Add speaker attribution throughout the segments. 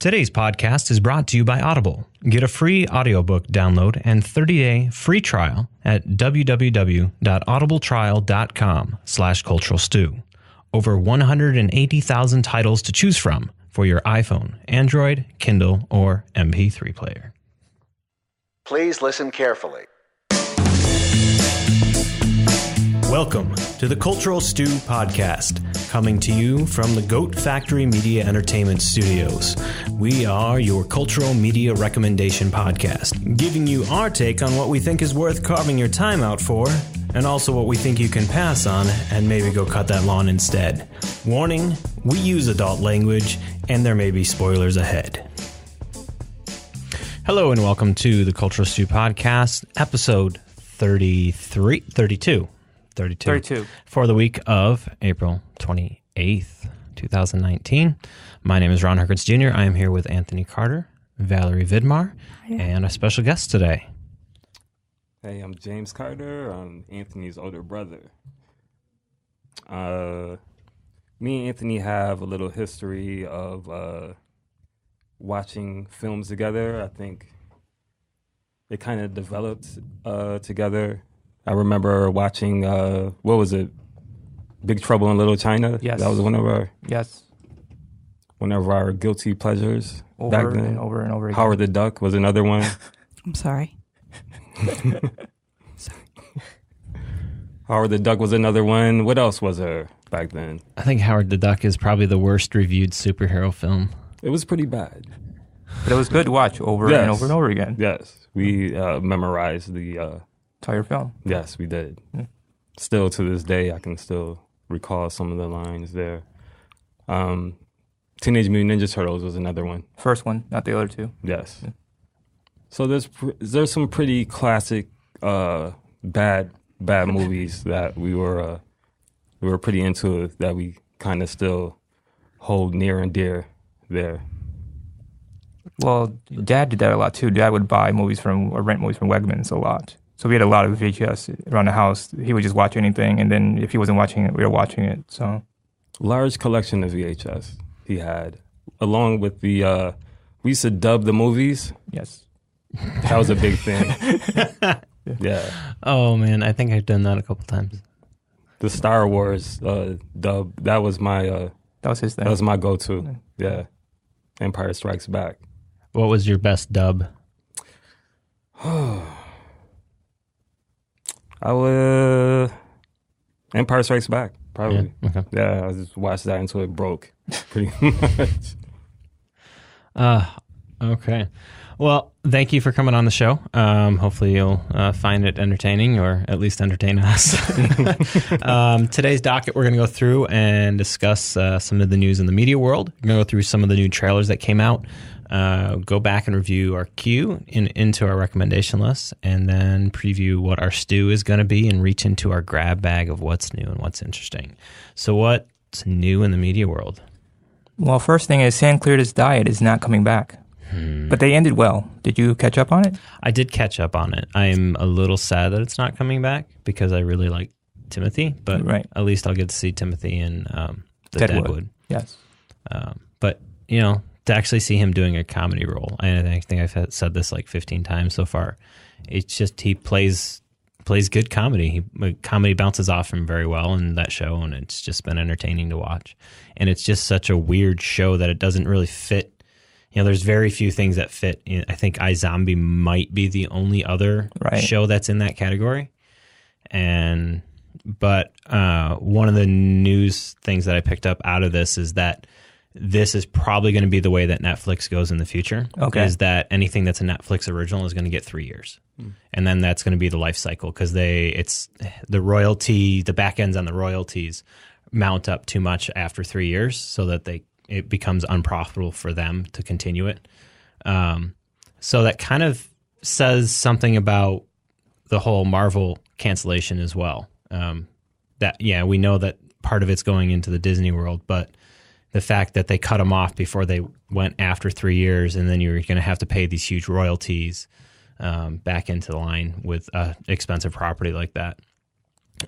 Speaker 1: Today's podcast is brought to you by Audible. Get a free audiobook download and 30-day free trial at www.audibletrial.com/culturalstew. Over 180,000 titles to choose from for your iPhone, Android, Kindle, or MP3 player.
Speaker 2: Please listen carefully.
Speaker 1: Welcome to the Cultural Stew Podcast, coming to you from the Goat Factory Media Entertainment Studios. We are your cultural media recommendation podcast, giving you our take on what we think is worth carving your time out for, and also what we think you can pass on and maybe go cut that lawn instead. Warning, we use adult language, and there may be spoilers ahead. Hello and welcome to the Cultural Stew Podcast, episode 32 for the week of April 28th, 2019. My name is Ron Herkins Jr. I am here with Anthony Carter, Valerie Vidmar, and a special guest today.
Speaker 3: Hey, I'm James Carter. I'm Anthony's older brother. Me and Anthony have a little history of watching films together. I think it kind of developed together. I remember watching, what was it? Big Trouble in Little China?
Speaker 4: Yes.
Speaker 3: That was one of our guilty pleasures back then.
Speaker 4: And over again.
Speaker 3: Howard the Duck was another one.
Speaker 5: I'm sorry.
Speaker 3: Howard the Duck was another one. What else was there back then?
Speaker 1: I think Howard the Duck is probably the worst reviewed superhero film.
Speaker 3: It was pretty bad.
Speaker 4: But it was good to watch over and over again.
Speaker 3: Yes. We memorized the...
Speaker 4: entire film.
Speaker 3: Yes, we did.
Speaker 4: Yeah.
Speaker 3: Still to this day, I can still recall some of the lines there. Teenage Mutant Ninja Turtles was another one.
Speaker 4: First one, not the other two.
Speaker 3: Yes. Yeah. So there's some pretty classic bad movies that we were pretty into that we kind of still hold near and dear there.
Speaker 4: Well, Dad did that a lot too. Dad would buy movies or rent movies from Wegmans a lot. So we had a lot of VHS around the house. He would just watch anything, and then if he wasn't watching it, we were watching it. So
Speaker 3: large collection of VHS he had, along with the we used to dub the movies.
Speaker 4: Yes,
Speaker 3: that was a big thing. Yeah.
Speaker 1: Oh man, I think I've done that a couple times.
Speaker 3: The Star Wars dub, that was my
Speaker 4: that was his thing.
Speaker 3: That was my go-to. Yeah. Empire Strikes Back.
Speaker 1: What was your best dub?
Speaker 3: Empire Strikes Back, probably.
Speaker 1: Yeah, okay.
Speaker 3: Yeah, I just watched that until it broke, pretty much.
Speaker 1: Okay. Well, thank you for coming on the show. Hopefully you'll find it entertaining, or at least entertain us. Today's docket, we're going to go through and discuss some of the news in the media world. We're going to go through some of the new trailers that came out, go back and review our queue into our recommendation list, and then preview what our stew is going to be and reach into our grab bag of what's new and what's interesting. So what's new in the media world?
Speaker 4: Well, first thing is Sam cleared his diet is not coming back. But they ended well. Did you catch up on it?
Speaker 1: I did catch up on it. I'm a little sad that it's not coming back because I really like Timothy, but at least I'll get to see Timothy in the Deadwood.
Speaker 4: Yes.
Speaker 1: But, you know, to actually see him doing a comedy role, and I think I've said this like 15 times so far, it's just he plays good comedy. Comedy bounces off him very well in that show, and it's just been entertaining to watch. And it's just such a weird show that it doesn't really fit. You know, there's very few things that fit. I think iZombie might be the only other show that's in that category. But one of the news things that I picked up out of this is that this is probably going to be the way that Netflix goes in the future. Okay. Is that anything that's a Netflix original is going to get 3 years. And then that's going to be the life cycle because it's the royalty, the back ends on the royalties mount up too much after 3 years so that it becomes unprofitable for them to continue it. So that kind of says something about the whole Marvel cancellation as well. We know that part of it's going into the Disney world, but the fact that they cut them off before they went after 3 years, and then you're going to have to pay these huge royalties back into the line with expensive property like that.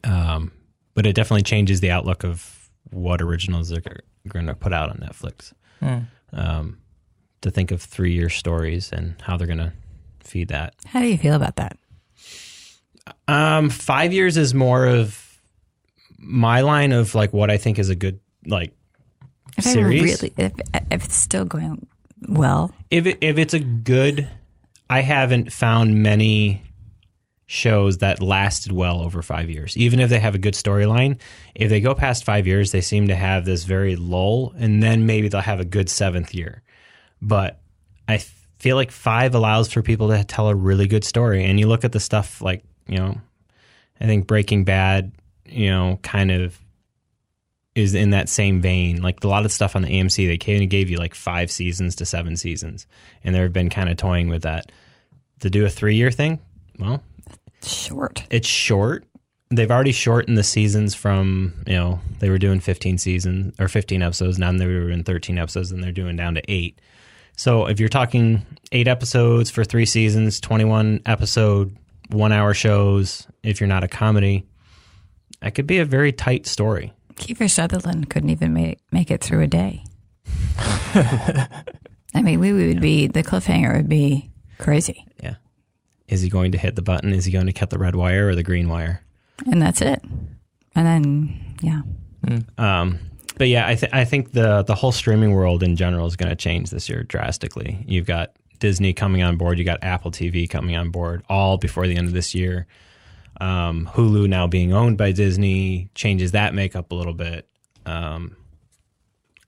Speaker 1: But it definitely changes the outlook of what originals they're going to put out on Netflix. to think of 3-year stories and how they're going to feed that.
Speaker 5: How do you feel about that?
Speaker 1: 5 years is more of my line of like what I think is a good like series.
Speaker 5: If it's still going well,
Speaker 1: if it's a good, I haven't found many shows that lasted well over 5 years. Even if they have a good storyline, if they go past 5 years, they seem to have this very lull, and then maybe they'll have a good 7th year. But I feel like 5 allows for people to tell a really good story. And you look at the stuff like, you know, I think Breaking Bad, you know, kind of is in that same vein. Like a lot of stuff on the AMC, they kind of gave you like 5 seasons to 7 seasons. And they've been kind of toying with that. To do a 3-year thing, well,
Speaker 5: short.
Speaker 1: It's short. They've already shortened the seasons from, you know, they were doing 15 seasons or 15 episodes. Now they were in 13 episodes and they're doing down to 8. So if you're talking 8 episodes for 3 seasons, 21 episode, 1-hour shows, if you're not a comedy, that could be a very tight story.
Speaker 5: Kiefer Sutherland couldn't even make it through a day. I mean, the cliffhanger would be crazy.
Speaker 1: Yeah. Is he going to hit the button? Is he going to cut the red wire or the green wire?
Speaker 5: And that's it. And then, yeah.
Speaker 1: But yeah, I think the whole streaming world in general is going to change this year drastically. You've got Disney coming on board. You got Apple TV coming on board all before the end of this year. Hulu now being owned by Disney changes that makeup a little bit. I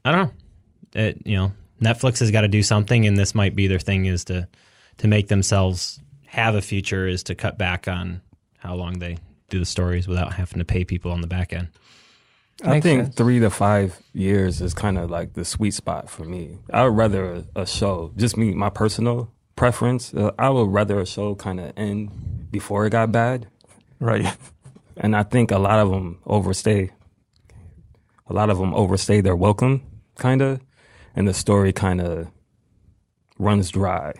Speaker 1: don't know. You know, Netflix has got to do something, and this might be their thing is to make themselves have a future is to cut back on how long they do the stories without having to pay people on the back end.
Speaker 3: I think 3 to 5 years is kind of like the sweet spot for me. I would rather a show, just me, my personal preference, I would rather a show kind of end before it got bad.
Speaker 4: Right.
Speaker 3: And I think a lot of them overstay. A lot of them overstay their welcome, kind of, and the story kind of runs dry.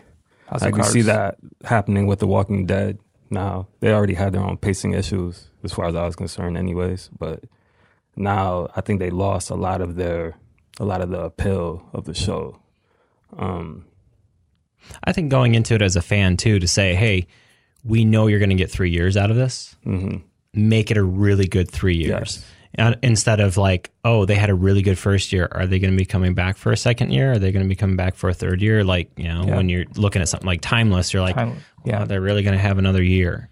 Speaker 3: I can see that happening with The Walking Dead now. They already had their own pacing issues as far as I was concerned anyways, but now I think they lost a lot of the appeal of the show.
Speaker 1: I think going into it as a fan too, to say, hey, we know you're going to get 3 years out of this. Mm-hmm. Make it a really good 3 years.
Speaker 3: Yes.
Speaker 1: Instead of like, oh, they had a really good first year. Are they going to be coming back for a second year? Are they going to be coming back for a third year? Like, you know, when you're looking at something like Timeless, you're like, wow, they're really going to have another year.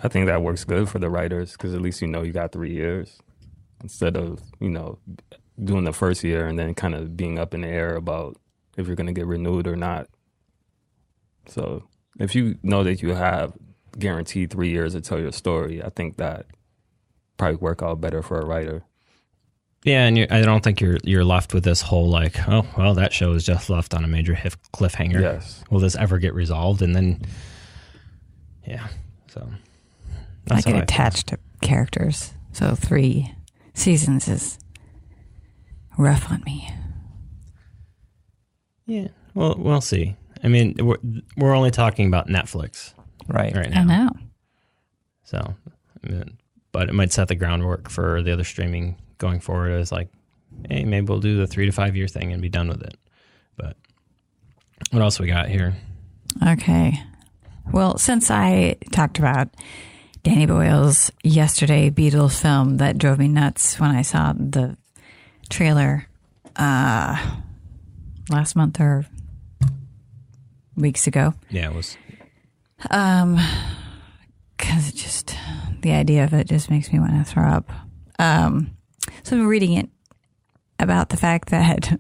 Speaker 3: I think that works good for the writers because at least you know you got 3 years instead of, you know, doing the first year and then kind of being up in the air about if you're going to get renewed or not. So if you know that you have guaranteed 3 years to tell your story, I think that probably work out better for a writer.
Speaker 1: Yeah, and I don't think you're left with this whole like, oh, well, that show is just left on a major cliffhanger.
Speaker 3: Yes.
Speaker 1: Will this ever get resolved? And then, yeah, so
Speaker 5: I get attached to characters, so 3 seasons is rough on me.
Speaker 1: Yeah, well, we'll see. I mean, we're only talking about Netflix right now.
Speaker 5: I know.
Speaker 1: So, but it might set the groundwork for the other streaming going forward. It's like, hey, maybe we'll do the 3 to 5 year thing and be done with it. But what else we got here?
Speaker 5: Okay. Well, since I talked about Danny Boyle's Yesterday Beatles film that drove me nuts when I saw the trailer last month or weeks ago.
Speaker 1: Yeah, it was.
Speaker 5: Because it just, the idea of it just makes me want to throw up. So I'm reading it about the fact that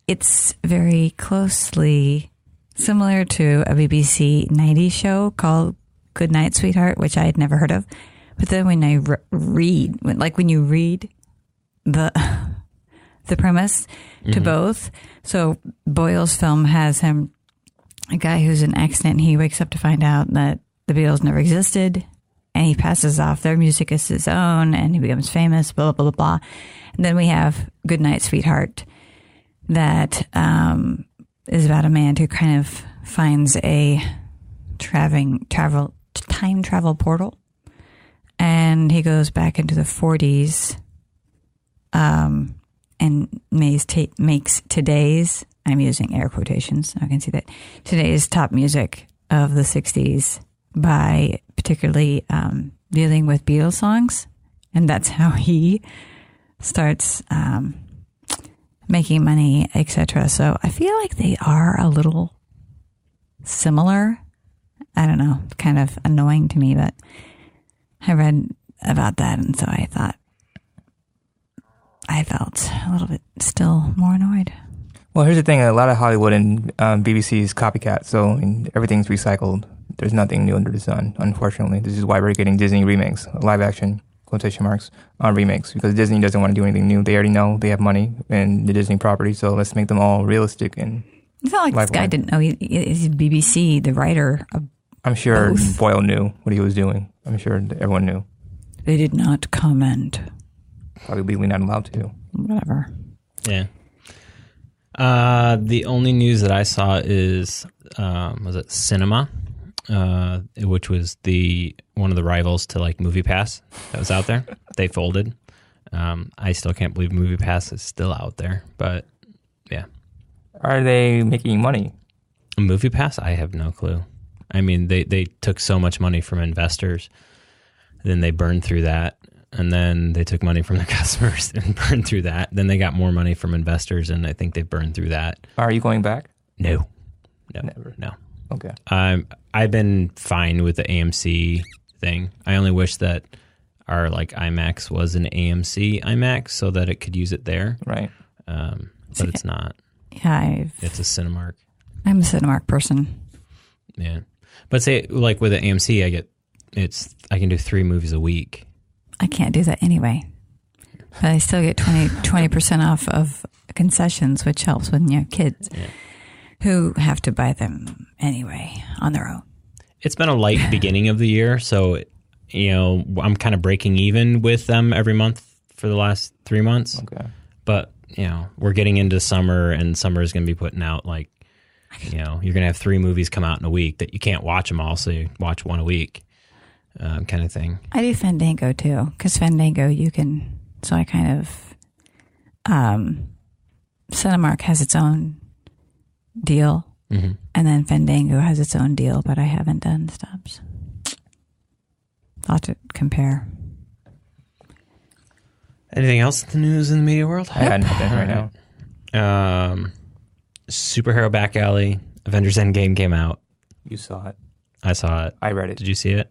Speaker 5: it's very closely similar to a BBC 90s show called Good Night, Sweetheart, which I had never heard of. But then when I when you read the premise to both, so Boyle's film has him, a guy who's in an accident, he wakes up to find out that the Beatles never existed, and he passes off their music as his own, and he becomes famous, blah, blah, blah, blah. And then we have Good Night, Sweetheart, that is about a man who kind of finds a time travel portal, and he goes back into the 40s, and makes today's, I'm using air quotations, I can see that, today's top music of the 60s by particularly dealing with Beatles songs. And that's how he starts making money, etc. So I feel like they are a little similar. I don't know, kind of annoying to me, but I read about that, and so I felt a little bit still more annoyed.
Speaker 4: Well, here's the thing. A lot of Hollywood and BBC is copycat, so everything's recycled. There's nothing new under the sun, unfortunately. This is why we're getting Disney remakes, live action, quotation marks, on remakes, because Disney doesn't want to do anything new. They already know they have money in the Disney property, so let's make them all realistic. And
Speaker 5: it's not like this guy didn't know he's BBC, the writer of
Speaker 4: I'm sure
Speaker 5: both.
Speaker 4: Boyle knew what he was doing. I'm sure everyone knew.
Speaker 5: They did not comment.
Speaker 4: Probably legally not allowed to.
Speaker 5: Whatever.
Speaker 1: Yeah. The only news that I saw is, was it Cinema, which was one of the rivals to like MoviePass that was out there. They folded. I still can't believe MoviePass is still out there, but yeah.
Speaker 4: Are they making money?
Speaker 1: MoviePass? I have no clue. I mean, they took so much money from investors, then they burned through that, and then they took money from the customers and burned through that. Then they got more money from investors, and I think they burned through that.
Speaker 4: Are you going back?
Speaker 1: No.
Speaker 4: Never.
Speaker 1: No.
Speaker 4: Okay.
Speaker 1: I've been fine with the AMC thing. I only wish that our like IMAX was an AMC IMAX so that it could use it there.
Speaker 4: Right.
Speaker 1: But it's not.
Speaker 5: Yeah,
Speaker 1: It's a Cinemark.
Speaker 5: I'm a Cinemark person.
Speaker 1: Yeah. But say like with the AMC, I can do 3 movies a week.
Speaker 5: I can't do that anyway. But I still get 20% off of concessions, which helps when you have kids who have to buy them anyway on their own.
Speaker 1: It's been a light beginning of the year, so I'm kind of breaking even with them every month for the last 3 months.
Speaker 4: Okay.
Speaker 1: But we're getting into summer, and summer is going to be putting out like you're going to have 3 movies come out in a week that you can't watch them all, so you watch one a week, kind of thing.
Speaker 5: I do Fandango too, because Fandango you can. So I kind of Cinemark has its own deal, and then Fandango has its own deal, but I haven't done stubs. I'll have to compare.
Speaker 1: Anything else in the news in the media world?
Speaker 4: I got nothing right now.
Speaker 1: Superhero back alley. Avengers Endgame came out.
Speaker 4: You saw it.
Speaker 1: I saw it.
Speaker 4: I read it.
Speaker 1: Did you see it?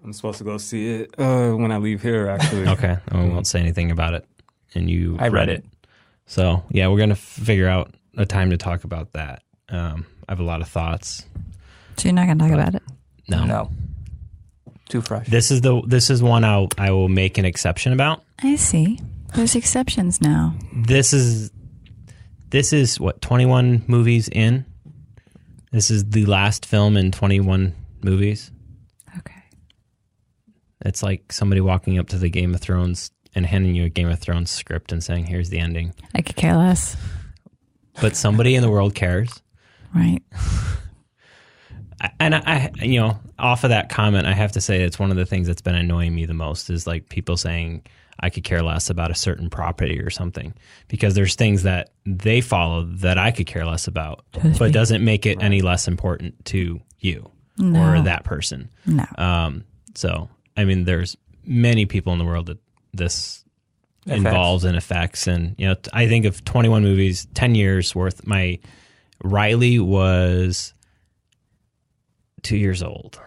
Speaker 3: I'm supposed to go see it when I leave here, actually.
Speaker 1: Okay. We won't say anything about it. And you
Speaker 4: I read it.
Speaker 1: So, yeah, we're going to figure out a time to talk about that. I have a lot of thoughts.
Speaker 5: So you're not going to talk about it?
Speaker 1: No.
Speaker 4: Too fresh.
Speaker 1: This is one I will make an exception about.
Speaker 5: I see. There's exceptions now.
Speaker 1: This is what, 21 movies in? This is the last film in 21 movies.
Speaker 5: Okay.
Speaker 1: It's like somebody walking up to the Game of Thrones and handing you a Game of Thrones script and saying, here's the ending.
Speaker 5: I could care less.
Speaker 1: But somebody in the world cares.
Speaker 5: Right.
Speaker 1: And I off of that comment, I have to say it's one of the things that's been annoying me the most is like people saying I could care less about a certain property or something, because there's things that they follow that I could care less about, but it doesn't make it any less important to you or that person.
Speaker 5: No.
Speaker 1: So, I mean, there's many people in the world that this involves and affects. And, I think of 21 movies, 10 years worth. My Riley was 2 years old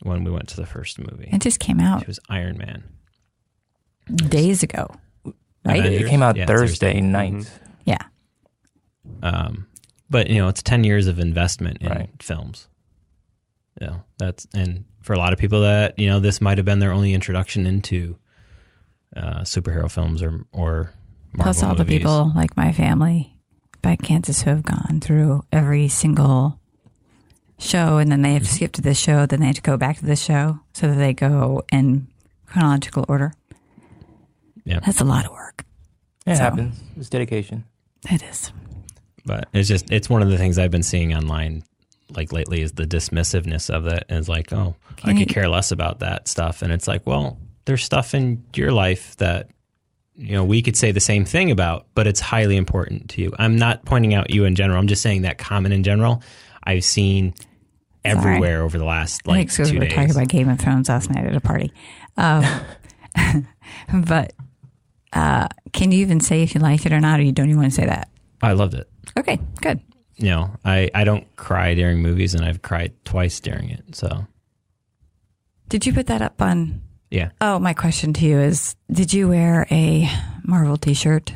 Speaker 1: when we went to the first movie.
Speaker 5: It just came out.
Speaker 1: It was Iron Man.
Speaker 5: Days ago. Right?
Speaker 1: Avengers?
Speaker 4: It came out
Speaker 1: Yeah,
Speaker 4: Thursday night.
Speaker 5: Yeah.
Speaker 1: But it's 10 years of investment in
Speaker 4: Right.
Speaker 1: films. And for a lot of people that, this might have been their only introduction into superhero films or Marvel
Speaker 5: Plus all the
Speaker 1: movies.
Speaker 5: people like my family back in Kansas who have gone through every single show, and then they have to skip to this show, then they have to go back to this show, so that they go in chronological order.
Speaker 1: Yeah.
Speaker 5: That's a lot of work.
Speaker 4: It happens. It's dedication.
Speaker 5: It is.
Speaker 1: But it's one of the things I've been seeing online like lately is the dismissiveness of it. And it's like, oh, I could care less about that stuff. And it's like, well, there's stuff in your life that we could say the same thing about, but it's highly important to you. I'm not pointing out you in general. I'm just saying that comment in general, I've seen everywhere over the last 2 days.
Speaker 5: We were talking about Game of Thrones last night at a party. But can you even say if you like it or not, or you don't even want to say that?
Speaker 1: I loved it.
Speaker 5: Okay, good.
Speaker 1: I don't cry during movies, and I've cried twice during it. So,
Speaker 5: did you put that up on?
Speaker 1: Yeah.
Speaker 5: Oh, my question to you is: did you wear a Marvel T-shirt?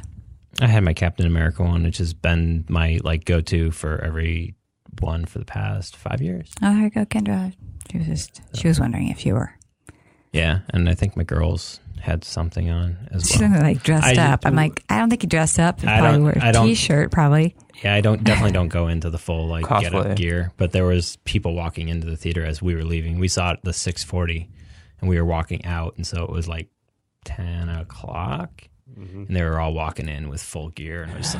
Speaker 1: I had my Captain America one, which has been my go-to for every one for the past 5 years.
Speaker 5: Oh, there you go, Kendra. She was wondering if you were.
Speaker 1: Yeah, and I think my girls had something on as well.
Speaker 5: She's dressed up. I'm like, I don't think you dressed up. You probably wear a T-shirt, probably.
Speaker 1: Yeah, I definitely don't go into the full get up gear. But there was people walking into the theater as we were leaving. We saw it at the 6:40, and we were walking out, and so it was 10 o'clock. Mm-hmm. And they were all walking in with full gear, and I was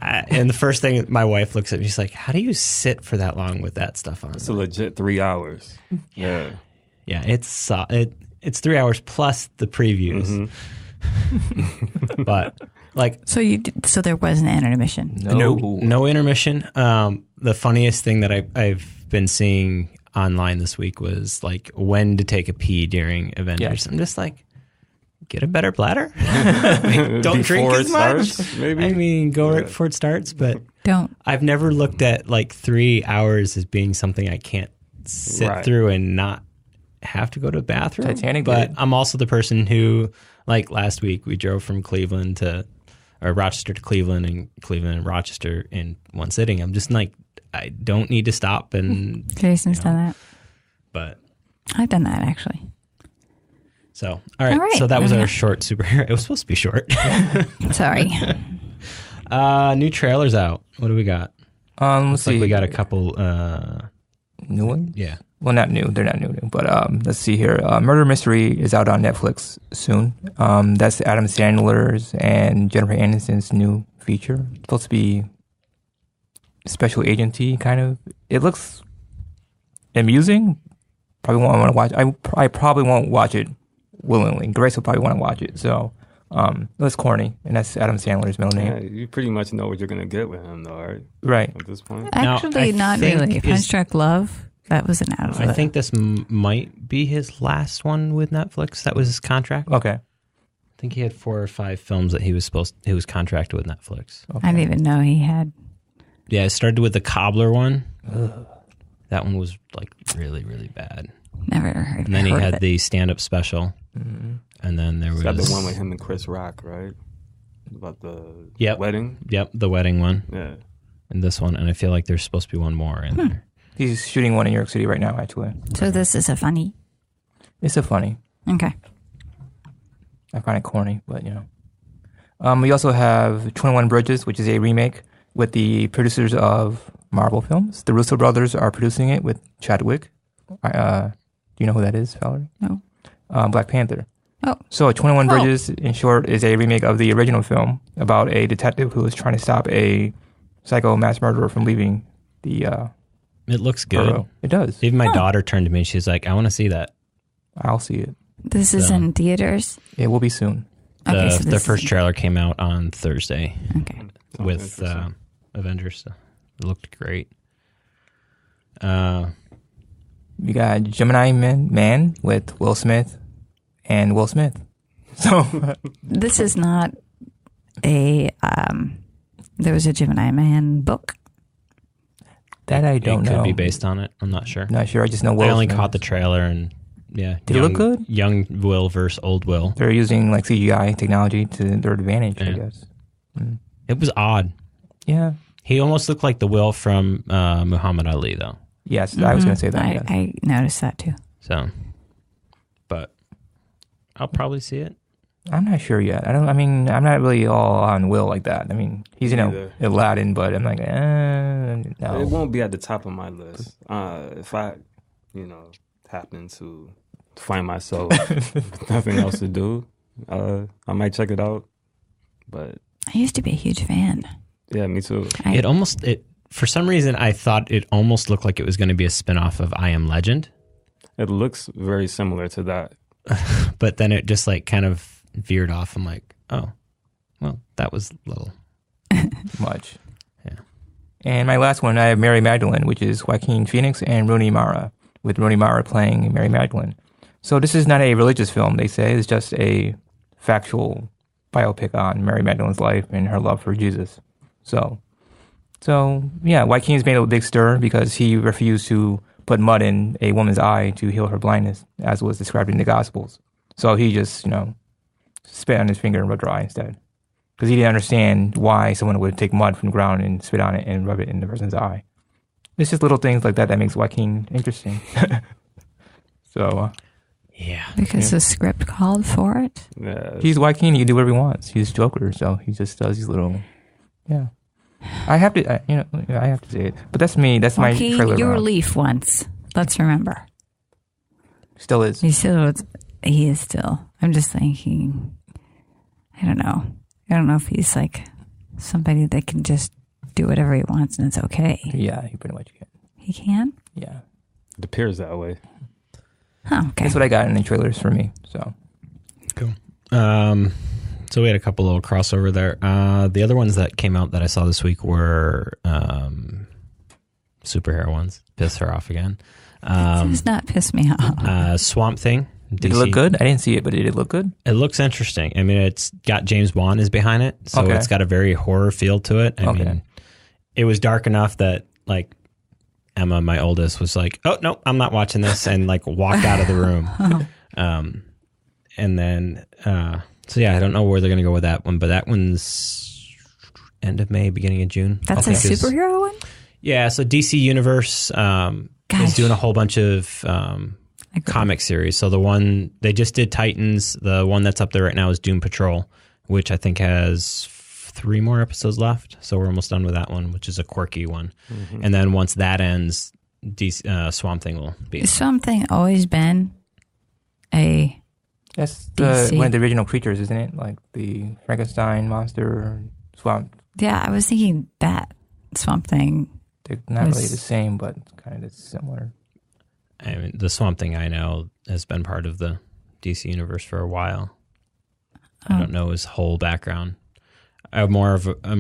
Speaker 1: and the first thing my wife looks at me, she's like, "How do you sit for that long with that stuff on?"
Speaker 3: It's a legit 3 hours. Yeah,
Speaker 1: it's 3 hours plus the previews. Mm-hmm. But
Speaker 5: so there wasn't an intermission.
Speaker 1: No intermission. The funniest thing that I've been seeing online this week was when to take a pee during Avengers. Yeah. I'm just get a better bladder. Don't drink as much. Maybe go right before it starts, but
Speaker 5: don't.
Speaker 1: I've never looked at 3 hours as being something I can't sit through and not have to go to the bathroom.
Speaker 4: Titanic,
Speaker 1: but I'm also the person who, last week, we drove from Rochester to Cleveland and Rochester in one sitting. I'm just I don't need to stop. And
Speaker 5: Jason's done that.
Speaker 1: But
Speaker 5: I've done that actually.
Speaker 1: So, all right. So that was our short superhero. It was supposed to be short.
Speaker 5: Sorry.
Speaker 1: New trailers out. What do we got?
Speaker 4: Let's see.
Speaker 1: We got a couple
Speaker 4: new ones.
Speaker 1: Yeah.
Speaker 4: Well, not new. They're not new. But let's see here. Murder Mystery is out on Netflix soon. That's Adam Sandler's and Jennifer Aniston's new feature. It's supposed to be special agency kind of. It looks amusing. Probably won't want to watch. I probably won't watch it willingly. Grace will probably want to watch it. So it's corny, and that's Adam Sandler's middle name.
Speaker 3: Yeah, you pretty much know what you're gonna get with him, though, right?
Speaker 4: Right.
Speaker 3: At this point,
Speaker 5: actually, not really. Punch Drunk Love. That was an out of
Speaker 1: I think this might be his last one with Netflix. That was his contract.
Speaker 4: Okay.
Speaker 1: I think he had 4 or 5 films that he was contracted with Netflix.
Speaker 5: Okay. I didn't even know he had.
Speaker 1: Yeah, it started with the Cobbler one. Ugh. That one was really, really bad.
Speaker 5: Never heard.
Speaker 1: And then he had the stand-up special, and then there was
Speaker 3: got the one with him and Chris Rock, right? About the wedding.
Speaker 1: Yep, the wedding one.
Speaker 3: Yeah,
Speaker 1: and this one, and I feel like there's supposed to be one more in there.
Speaker 4: He's shooting one in New York City right now, actually.
Speaker 5: So this is a funny.
Speaker 4: It's a funny.
Speaker 5: Okay.
Speaker 4: I find it corny, but we also have 21 Bridges, which is a remake with the producers of Marvel films. The Russo brothers are producing it with Chadwick. Do you know who that is, Valerie?
Speaker 5: No.
Speaker 4: Black Panther.
Speaker 5: Oh.
Speaker 4: So 21 Bridges, in short, is a remake of the original film about a detective who is trying to stop a psycho mass murderer from leaving the
Speaker 1: It looks good.
Speaker 4: borough. It does.
Speaker 1: Even my daughter turned to me and she's like, I want to see that.
Speaker 4: I'll see it.
Speaker 5: This is in theaters?
Speaker 4: It will be soon.
Speaker 1: The first trailer came out on Thursday.
Speaker 5: Okay.
Speaker 1: With Avengers. So it looked great.
Speaker 4: We got Gemini Man with Will Smith and Will Smith. So
Speaker 5: this is not a there was a Gemini Man book.
Speaker 4: That I don't know.
Speaker 1: It could be based on it. I'm not sure.
Speaker 4: Not sure. I just know Will.
Speaker 1: I only caught the trailer and yeah.
Speaker 4: Did it look good?
Speaker 1: Young Will versus old Will.
Speaker 4: They're using CGI technology to their advantage, I guess. Mm.
Speaker 1: It was odd.
Speaker 4: Yeah.
Speaker 1: He almost looked like the Will from Muhammad Ali, though.
Speaker 4: Yes, I was going to say that.
Speaker 5: I noticed that too.
Speaker 1: So, but I'll probably see it.
Speaker 4: I'm not sure yet. I'm not really all on Will like that. I mean, he's Aladdin, but I'm like, no.
Speaker 3: It won't be at the top of my list. If I, happen to find myself with nothing else to do, I might check it out. But
Speaker 5: I used to be a huge fan.
Speaker 3: Yeah, me too.
Speaker 1: For some reason, I thought it almost looked like it was going to be a spinoff of I Am Legend.
Speaker 3: It looks very similar to that.
Speaker 1: But then it just kind of veered off. I'm like, Oh, well, that was little.
Speaker 4: Much.
Speaker 1: Yeah.
Speaker 4: And my last one, I have Mary Magdalene, which is Joaquin Phoenix and Rooney Mara, with Rooney Mara playing Mary Magdalene. So this is not a religious film, they say. It's just a factual biopic on Mary Magdalene's life and her love for Jesus. So yeah, Joaquin's made a big stir because he refused to put mud in a woman's eye to heal her blindness, as was described in the Gospels. So he just, spit on his finger and rubbed her eye instead. Because he didn't understand why someone would take mud from the ground and spit on it and rub it in the person's eye. It's just little things like that makes Joaquin interesting. So,
Speaker 1: yeah.
Speaker 5: Because the script called for it?
Speaker 4: He's Joaquin, he can do whatever he wants. He's Joker, so he just does these little, yeah. I have to say it. But that's me. That's my trailer.
Speaker 5: You were Leaf once. Let's remember.
Speaker 4: Still is.
Speaker 5: He is still. I'm just thinking, I don't know. I don't know if he's like somebody that can just do whatever he wants and it's okay.
Speaker 4: Yeah, he pretty much can.
Speaker 5: He can?
Speaker 4: Yeah.
Speaker 3: It appears that way.
Speaker 5: Oh, okay.
Speaker 4: That's what I got in the trailers for me. So
Speaker 1: cool. So we had a couple little crossover there. The other ones that came out that I saw this week were superhero ones. Piss her off again.
Speaker 5: It does not piss me off.
Speaker 1: Swamp Thing.
Speaker 4: Did it look good? I didn't see it, but did it look good?
Speaker 1: It looks interesting. I mean, it's got James Wan is behind it, so it's got a very horror feel to it. I mean, it was dark enough that like Emma, my oldest, was like, "Oh no, I'm not watching this," and like walked out of the room. And then, so yeah, I don't know where they're gonna go with that one, but that one's end of May, beginning of June.
Speaker 5: That's a superhero one.
Speaker 1: Yeah, so DC Universe is doing a whole bunch of comic series. So the one they just did Titans. The one that's up there right now is Doom Patrol, which I think has 3 more episodes left. So we're almost done with that one, which is a quirky one. Mm-hmm. And then once that ends, Swamp Thing will be.
Speaker 5: Has Swamp Thing always been a
Speaker 4: That's
Speaker 5: DC?
Speaker 4: one of the original creatures, isn't it? Like the Frankenstein monster, Swamp.
Speaker 5: Yeah, I was thinking that Swamp Thing.
Speaker 4: They're not really the same, but kind of similar.
Speaker 1: I mean, the Swamp Thing I know has been part of the DC Universe for a while. I don't know his whole background. I'm more of a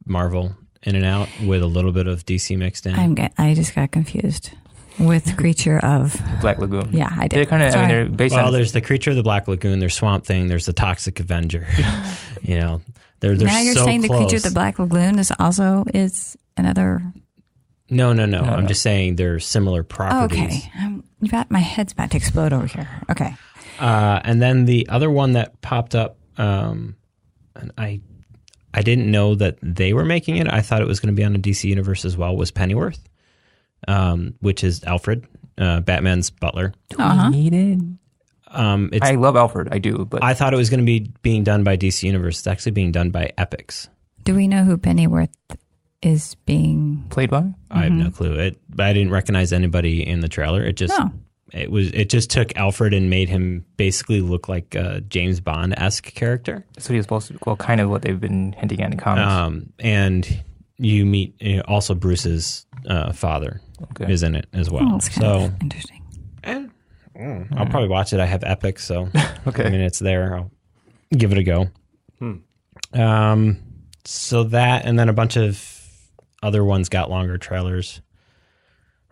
Speaker 1: Marvel in and out with a little bit of DC mixed in.
Speaker 5: I just got confused with Creature of
Speaker 4: Black Lagoon.
Speaker 5: Yeah, I did.
Speaker 4: They're kind of. I mean, they're based on.
Speaker 1: Well, there's the Creature of the Black Lagoon. There's Swamp Thing. There's the Toxic Avenger. They're
Speaker 5: now you're
Speaker 1: so
Speaker 5: saying
Speaker 1: close.
Speaker 5: The Creature of the Black Lagoon is another.
Speaker 1: No. I'm just saying they're similar properties.
Speaker 5: Okay, my head's about to explode over here. Okay.
Speaker 1: And then the other one that popped up, and I didn't know that they were making it. I thought it was going to be on the DC Universe as well. Was Pennyworth, which is Alfred, Batman's butler.
Speaker 4: Needed. I love Alfred. I do, but
Speaker 1: I thought it was going to be being done by DC Universe. It's actually being done by Epix.
Speaker 5: Do we know who Pennyworth is being
Speaker 4: played by?
Speaker 1: I have no clue. I didn't recognize anybody in the trailer. It just took Alfred and made him basically look like a James Bond-esque character.
Speaker 4: That's what he was supposed to. Well, kind of what they've been hinting at in comics.
Speaker 1: And you meet also Bruce's father is in it as well.
Speaker 5: Oh, that's kind of interesting.
Speaker 1: And I'll probably watch it. I have Epic, so
Speaker 4: okay.
Speaker 1: I mean it's there. I'll give it a go. So that, and then a bunch of other ones got longer trailers.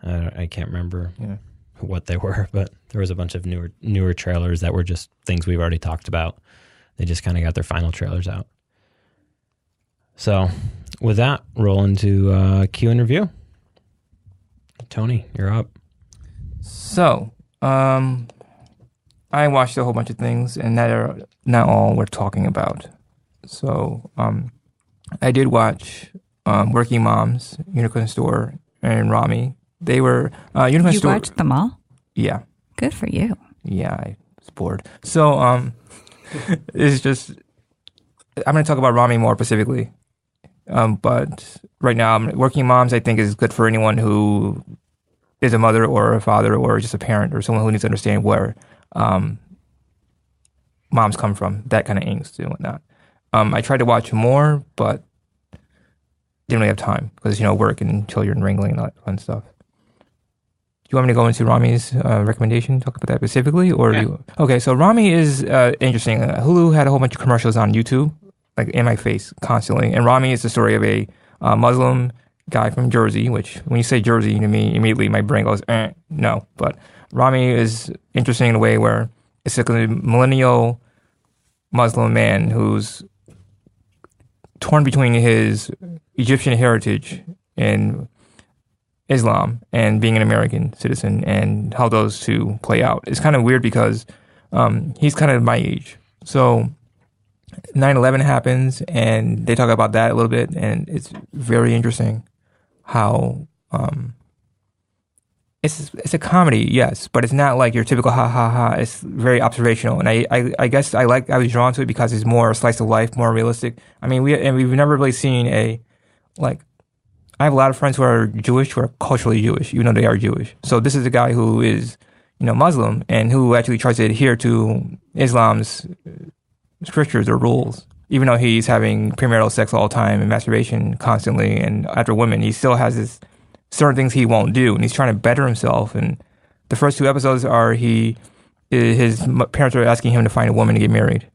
Speaker 1: I can't remember what they were, but there was a bunch of newer trailers that were just things we've already talked about. They just kind of got their final trailers out. So with that, roll into Q and review. Tony, you're up.
Speaker 4: So, I watched a whole bunch of things, and that are not all we're talking about. So, I did watch Working Moms, Unicorn Store, and RAMY. They were Unicorn Store.
Speaker 5: You watched them all?
Speaker 4: Yeah.
Speaker 5: Good for you.
Speaker 4: Yeah, I was bored. So, it's just I'm going to talk about RAMY more specifically. But right now, Working Moms, I think, is good for anyone who is a mother or a father or just a parent or someone who needs to understand where moms come from, that kind of angst and whatnot. I tried to watch more, but didn't really have time because, work and children wrangling and all that fun stuff. you want me to go into Ramy's recommendation, talk about that specifically? Okay, so Ramy is interesting. Hulu had a whole bunch of commercials on YouTube, like in my face constantly. And Ramy is the story of a Muslim guy from Jersey, which when you say Jersey to me, immediately my brain goes, no. But Ramy is interesting in a way where it's like a millennial Muslim man who's torn between his Egyptian heritage and Islam and being an American citizen and how those two play out. It's kind of weird because he's kind of my age. So 9/11 happens and they talk about that a little bit, and it's very interesting how it's a comedy, yes, but it's not like your typical ha ha ha. It's very observational, and I guess I was drawn to it because it's more a slice of life, more realistic. I mean, we've never really seen I have a lot of friends who are Jewish, who are culturally Jewish, even though they are Jewish. So this is a guy who is, Muslim and who actually tries to adhere to Islam's scriptures or rules. Even though he's having premarital sex all the time and masturbation constantly and after women, he still has this certain things he won't do, and he's trying to better himself. And the first 2 episodes are his parents are asking him to find a woman to get married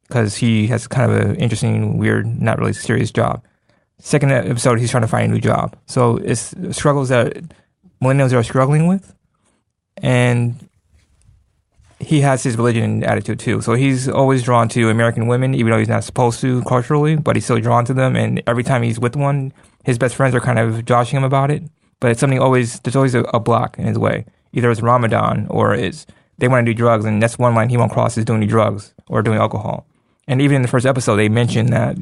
Speaker 4: because he has kind of an interesting, weird, not really serious job. Second episode, he's trying to find a new job. So it's struggles that millennials are struggling with, and he has his religion attitude too. So he's always drawn to American women, even though he's not supposed to culturally, but he's still drawn to them. And every time he's with one, his best friends are kind of joshing him about it. But it's something there's always a block in his way. Either it's Ramadan or they want to do drugs, and that's one line he won't cross is doing drugs or doing alcohol. And even in the first episode, they mentioned that,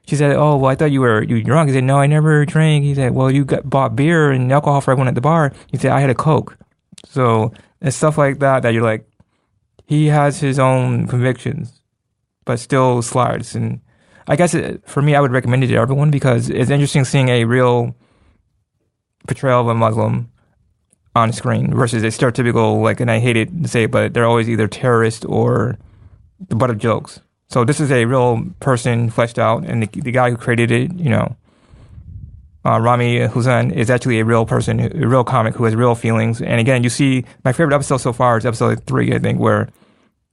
Speaker 4: she said, "Oh, well, I thought you were drunk." He said, "No, I never drank." He said, "Well, you bought beer and alcohol for everyone at the bar." He said, "I had a Coke." So it's stuff like that you're like, he has his own convictions, but still slides. And I guess for me, I would recommend it to everyone because it's interesting seeing a real portrayal of a Muslim on screen versus a stereotypical, and I hate it to say it, but they're always either terrorist or the butt of jokes. So this is a real person fleshed out, and the guy who created it, Ramy Hussein, is actually a real person, a real comic who has real feelings. And again, you see, my favorite episode so far is episode 3, I think, where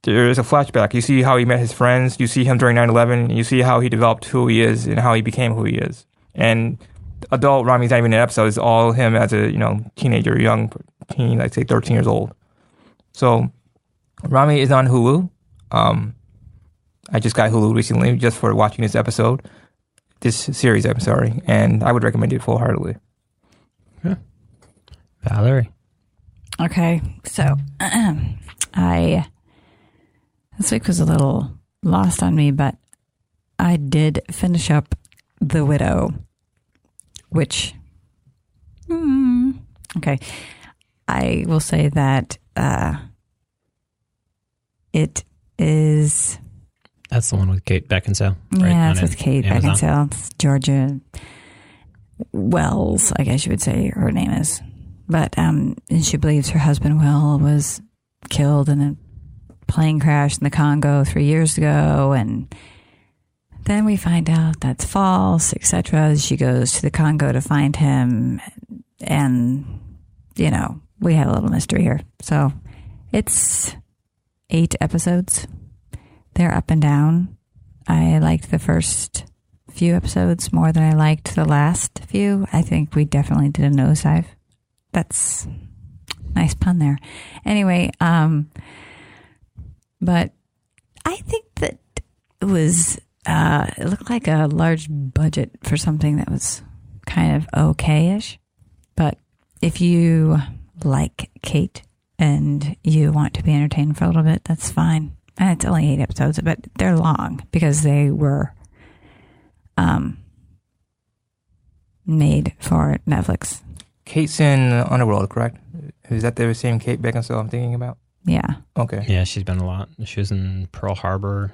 Speaker 4: there is a flashback. You see how he met his friends, you see him during 9/11, and you see how he developed who he is and how he became who he is. And adult Ramy's not even in an episode, it's all him as a, teenager, young teen, I'd say 13 years old. So Ramy is on Hulu. I just got Hulu recently just for watching this series, I'm sorry, and I would recommend it full-heartedly.
Speaker 1: Yeah. Valerie.
Speaker 5: Okay, so this week was a little lost on me, but I did finish up The Widow, which, okay, I will say that it is...
Speaker 1: That's the one with Kate Beckinsale. Right?
Speaker 5: Yeah, it's with Kate Beckinsale. It's Georgia Wells, I guess you would say her name is. But and she believes her husband Will was killed in a plane crash in the Congo 3 years ago, and then we find out that's false, etc. She goes to the Congo to find him, and we have a little mystery here. So it's 8 episodes. They're up and down. I liked the first few episodes more than I liked the last few. I think we definitely did a nosedive. That's nice pun there. Anyway, but I think that it was, it looked like a large budget for something that was kind of okay-ish. But if you like Kate and you want to be entertained for a little bit, that's fine. And it's only 8 episodes, but they're long because they were made for Netflix.
Speaker 4: Kate's in Underworld, correct? Is that the same Kate Beckinsale I'm thinking about?
Speaker 5: Yeah.
Speaker 4: Okay.
Speaker 1: Yeah, she's been a lot. She was in Pearl Harbor,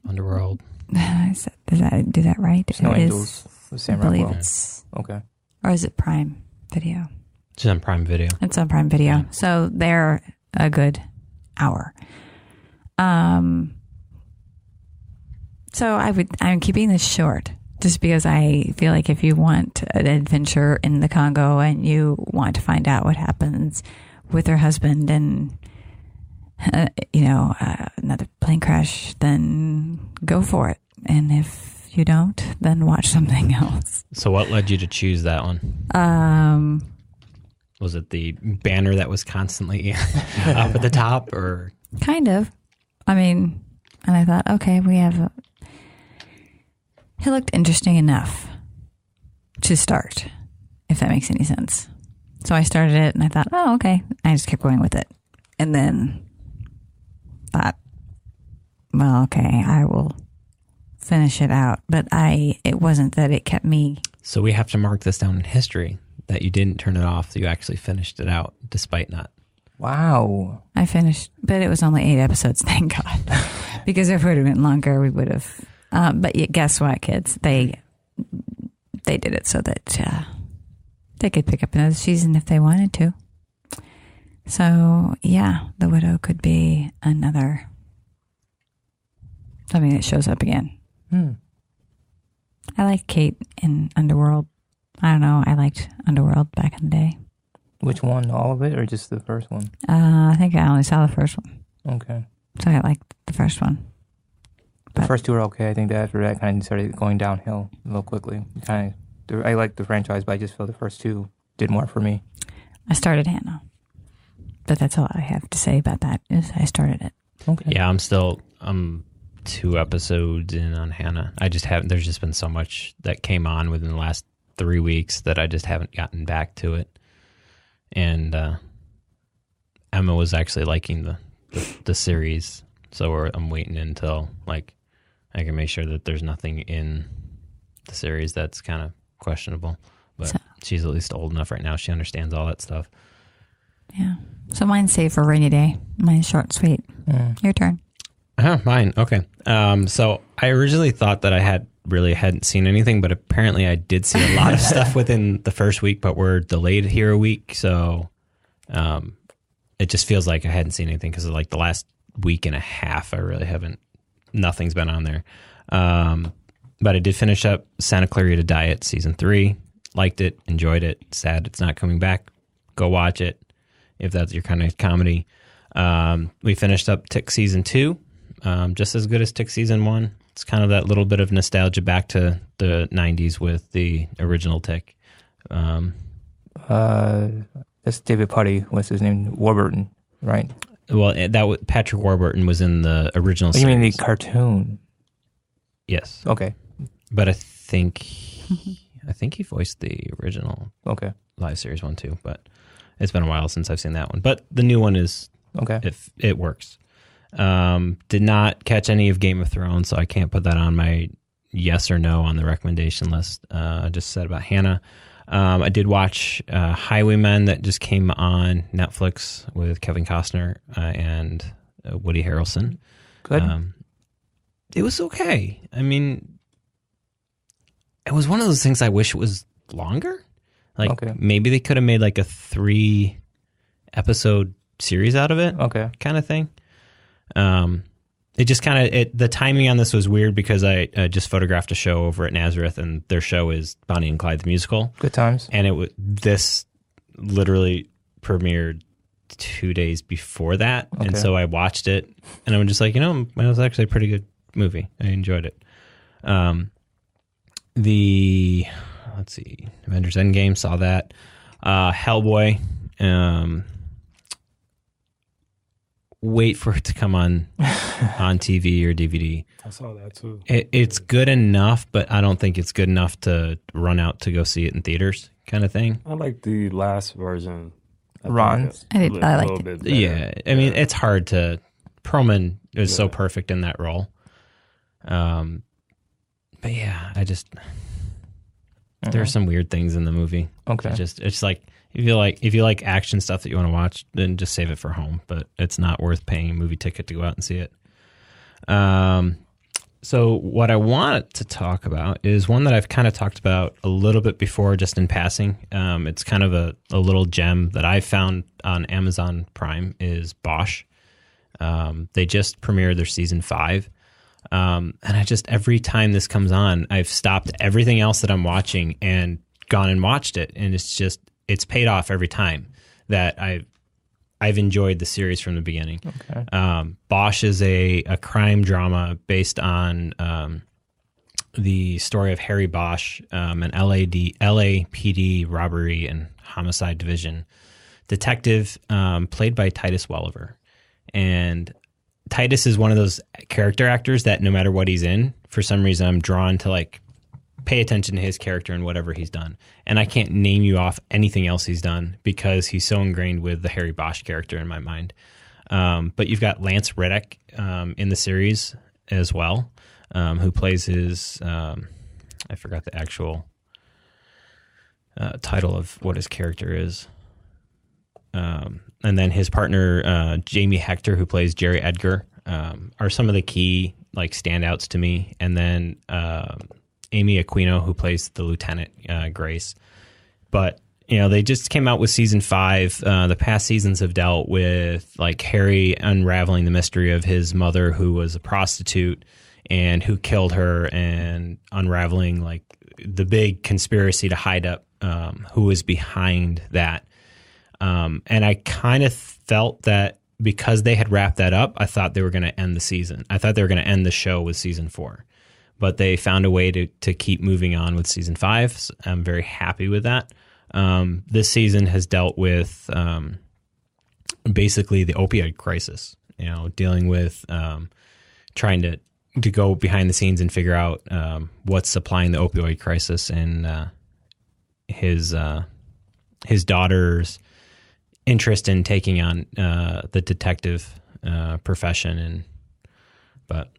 Speaker 1: Underworld.
Speaker 5: Does that do that right?
Speaker 4: Snow Angels with Sam Rockwell. Okay.
Speaker 5: Or is it Prime Video?
Speaker 1: It's on Prime Video.
Speaker 5: It's on Prime Video. Yeah. So they're a good hour. So I'm keeping this short. Just because I feel like if you want an adventure in the Congo and you want to find out what happens with her husband and, another plane crash, then go for it. And if you don't, then watch something else.
Speaker 1: So what led you to choose that one? Was it the banner that was constantly up at the top, or?
Speaker 5: Kind of. I mean, and I thought, okay, it looked interesting enough to start, if that makes any sense. So I started it and I thought, oh, okay. I just kept going with it. And then thought, well, okay, I will finish it out. But it wasn't that it kept me.
Speaker 1: So we have to mark this down in history that you didn't turn it off. You actually finished it out despite not.
Speaker 4: Wow.
Speaker 5: I finished, but it was only 8 episodes, thank God. Because if it would have been longer, we would have. But guess what, kids? They did it so that they could pick up another season if they wanted to. So, yeah, The Widow could be another something that shows up again. I like Kate in Underworld. I don't know. I liked Underworld back in the day.
Speaker 4: Which one? All of it or just the first one?
Speaker 5: I think I only saw the first one.
Speaker 4: Okay.
Speaker 5: So I liked the first one.
Speaker 4: The first 2 were okay. I think that after that kind of started going downhill a little quickly. I liked the franchise, but I just feel the first 2 did more for me.
Speaker 5: I started Hannah. But that's all I have to say about that is I started it.
Speaker 4: Okay.
Speaker 1: Yeah, I'm 2 episodes in on Hannah. There's just been so much that came on within the last 3 weeks that I just haven't gotten back to it. And Emma was actually liking the series, so I'm waiting until I can make sure that there's nothing in the series that's kind of questionable. But she's at least old enough right now; she understands all that stuff.
Speaker 5: Yeah. So mine's saved for a rainy day. Mine's short and sweet. Your turn.
Speaker 1: Mine. Okay. So I originally thought that I hadn't seen anything, but apparently I did see a lot of stuff within the first week, but we're delayed here a week. So it just feels like I hadn't seen anything because of the last week and a half, I really nothing's been on there. But I did finish up Santa Clarita Diet season 3. Liked it, enjoyed it. Sad it's not coming back. Go watch it if that's your kind of comedy. We finished up Tick season 2. Just as good as Tick season 1. It's kind of that little bit of nostalgia back to the 90s with the original Tick.
Speaker 4: That's David Putty. What's his name? Warburton, right?
Speaker 1: Well, Patrick Warburton was in the original series.
Speaker 4: You mean the cartoon?
Speaker 1: Yes.
Speaker 4: Okay.
Speaker 1: But I think he voiced the original live series one too. But it's been a while since I've seen that one. But the new one is if it works. Did not catch any of Game of Thrones, so I can't put that on my yes or no on the recommendation list. I just said about Hannah. I did watch Highwaymen that just came on Netflix with Kevin Costner and Woody Harrelson.
Speaker 4: Good.
Speaker 1: It was okay. I mean, it was one of those things I wish it was longer. Maybe they could have made a 3-episode series out of it. Kind of thing. It just the timing on this was weird because I just photographed a show over at Nazareth, and their show is Bonnie and Clyde the Musical.
Speaker 4: Good times.
Speaker 1: And this literally premiered 2 days before that. And so I watched it, and I'm just it was actually a pretty good movie. I enjoyed it. Let's see, Avengers Endgame, saw that. Hellboy, wait for it to come on TV or DVD.
Speaker 3: I saw that too.
Speaker 1: It's good enough, but I don't think it's good enough to run out to go see it in theaters kind of thing.
Speaker 3: I like the last version.
Speaker 4: Ron's?
Speaker 5: I liked it.
Speaker 1: Yeah, I mean, it's hard to... Perlman is so perfect in that role. But yeah, I just... There are some weird things in the movie. It's like... If you like action stuff that you want to watch, then just save it for home. But it's not worth paying a movie ticket to go out and see it. So what I want to talk about is one that I've kind of talked about a little bit before, just in passing. It's kind of a little gem that I found on Amazon Prime is Bosch. They just premiered their season 5. And I just, every time this comes on, I've stopped everything else that I'm watching and gone and watched it. And it's paid off every time that I've enjoyed the series from the beginning.
Speaker 4: Okay.
Speaker 1: Bosch is a crime drama based on the story of Harry Bosch, an LAPD robbery and homicide division detective, played by Titus Welliver. And Titus is one of those character actors that no matter what he's in, for some reason I'm drawn to like pay attention to his character and whatever he's done. And I can't name you off anything else he's done because he's so ingrained with the Harry Bosch character in my mind. But you've got Lance Reddick in the series as well, who plays his, I forgot the actual title of what his character is. And then his partner, Jamie Hector, who plays Jerry Edgar, are some of the key like standouts to me. And then Amy Aquino, who plays the Lieutenant Grace. But they just came out with season 5. The past seasons have dealt with like Harry unraveling the mystery of his mother, who was a prostitute and who killed her, and unraveling like the big conspiracy to hide up who was behind that. And I kind of felt that because they had wrapped that up, I thought they were going to end the season. I thought they were going to end the show with season 4. But they found a way to keep moving on with season 5. So I'm very happy with that. This season has dealt with basically the opioid crisis, dealing with trying to go behind the scenes and figure out what's supplying the opioid crisis, and his daughter's interest in taking on the detective profession. But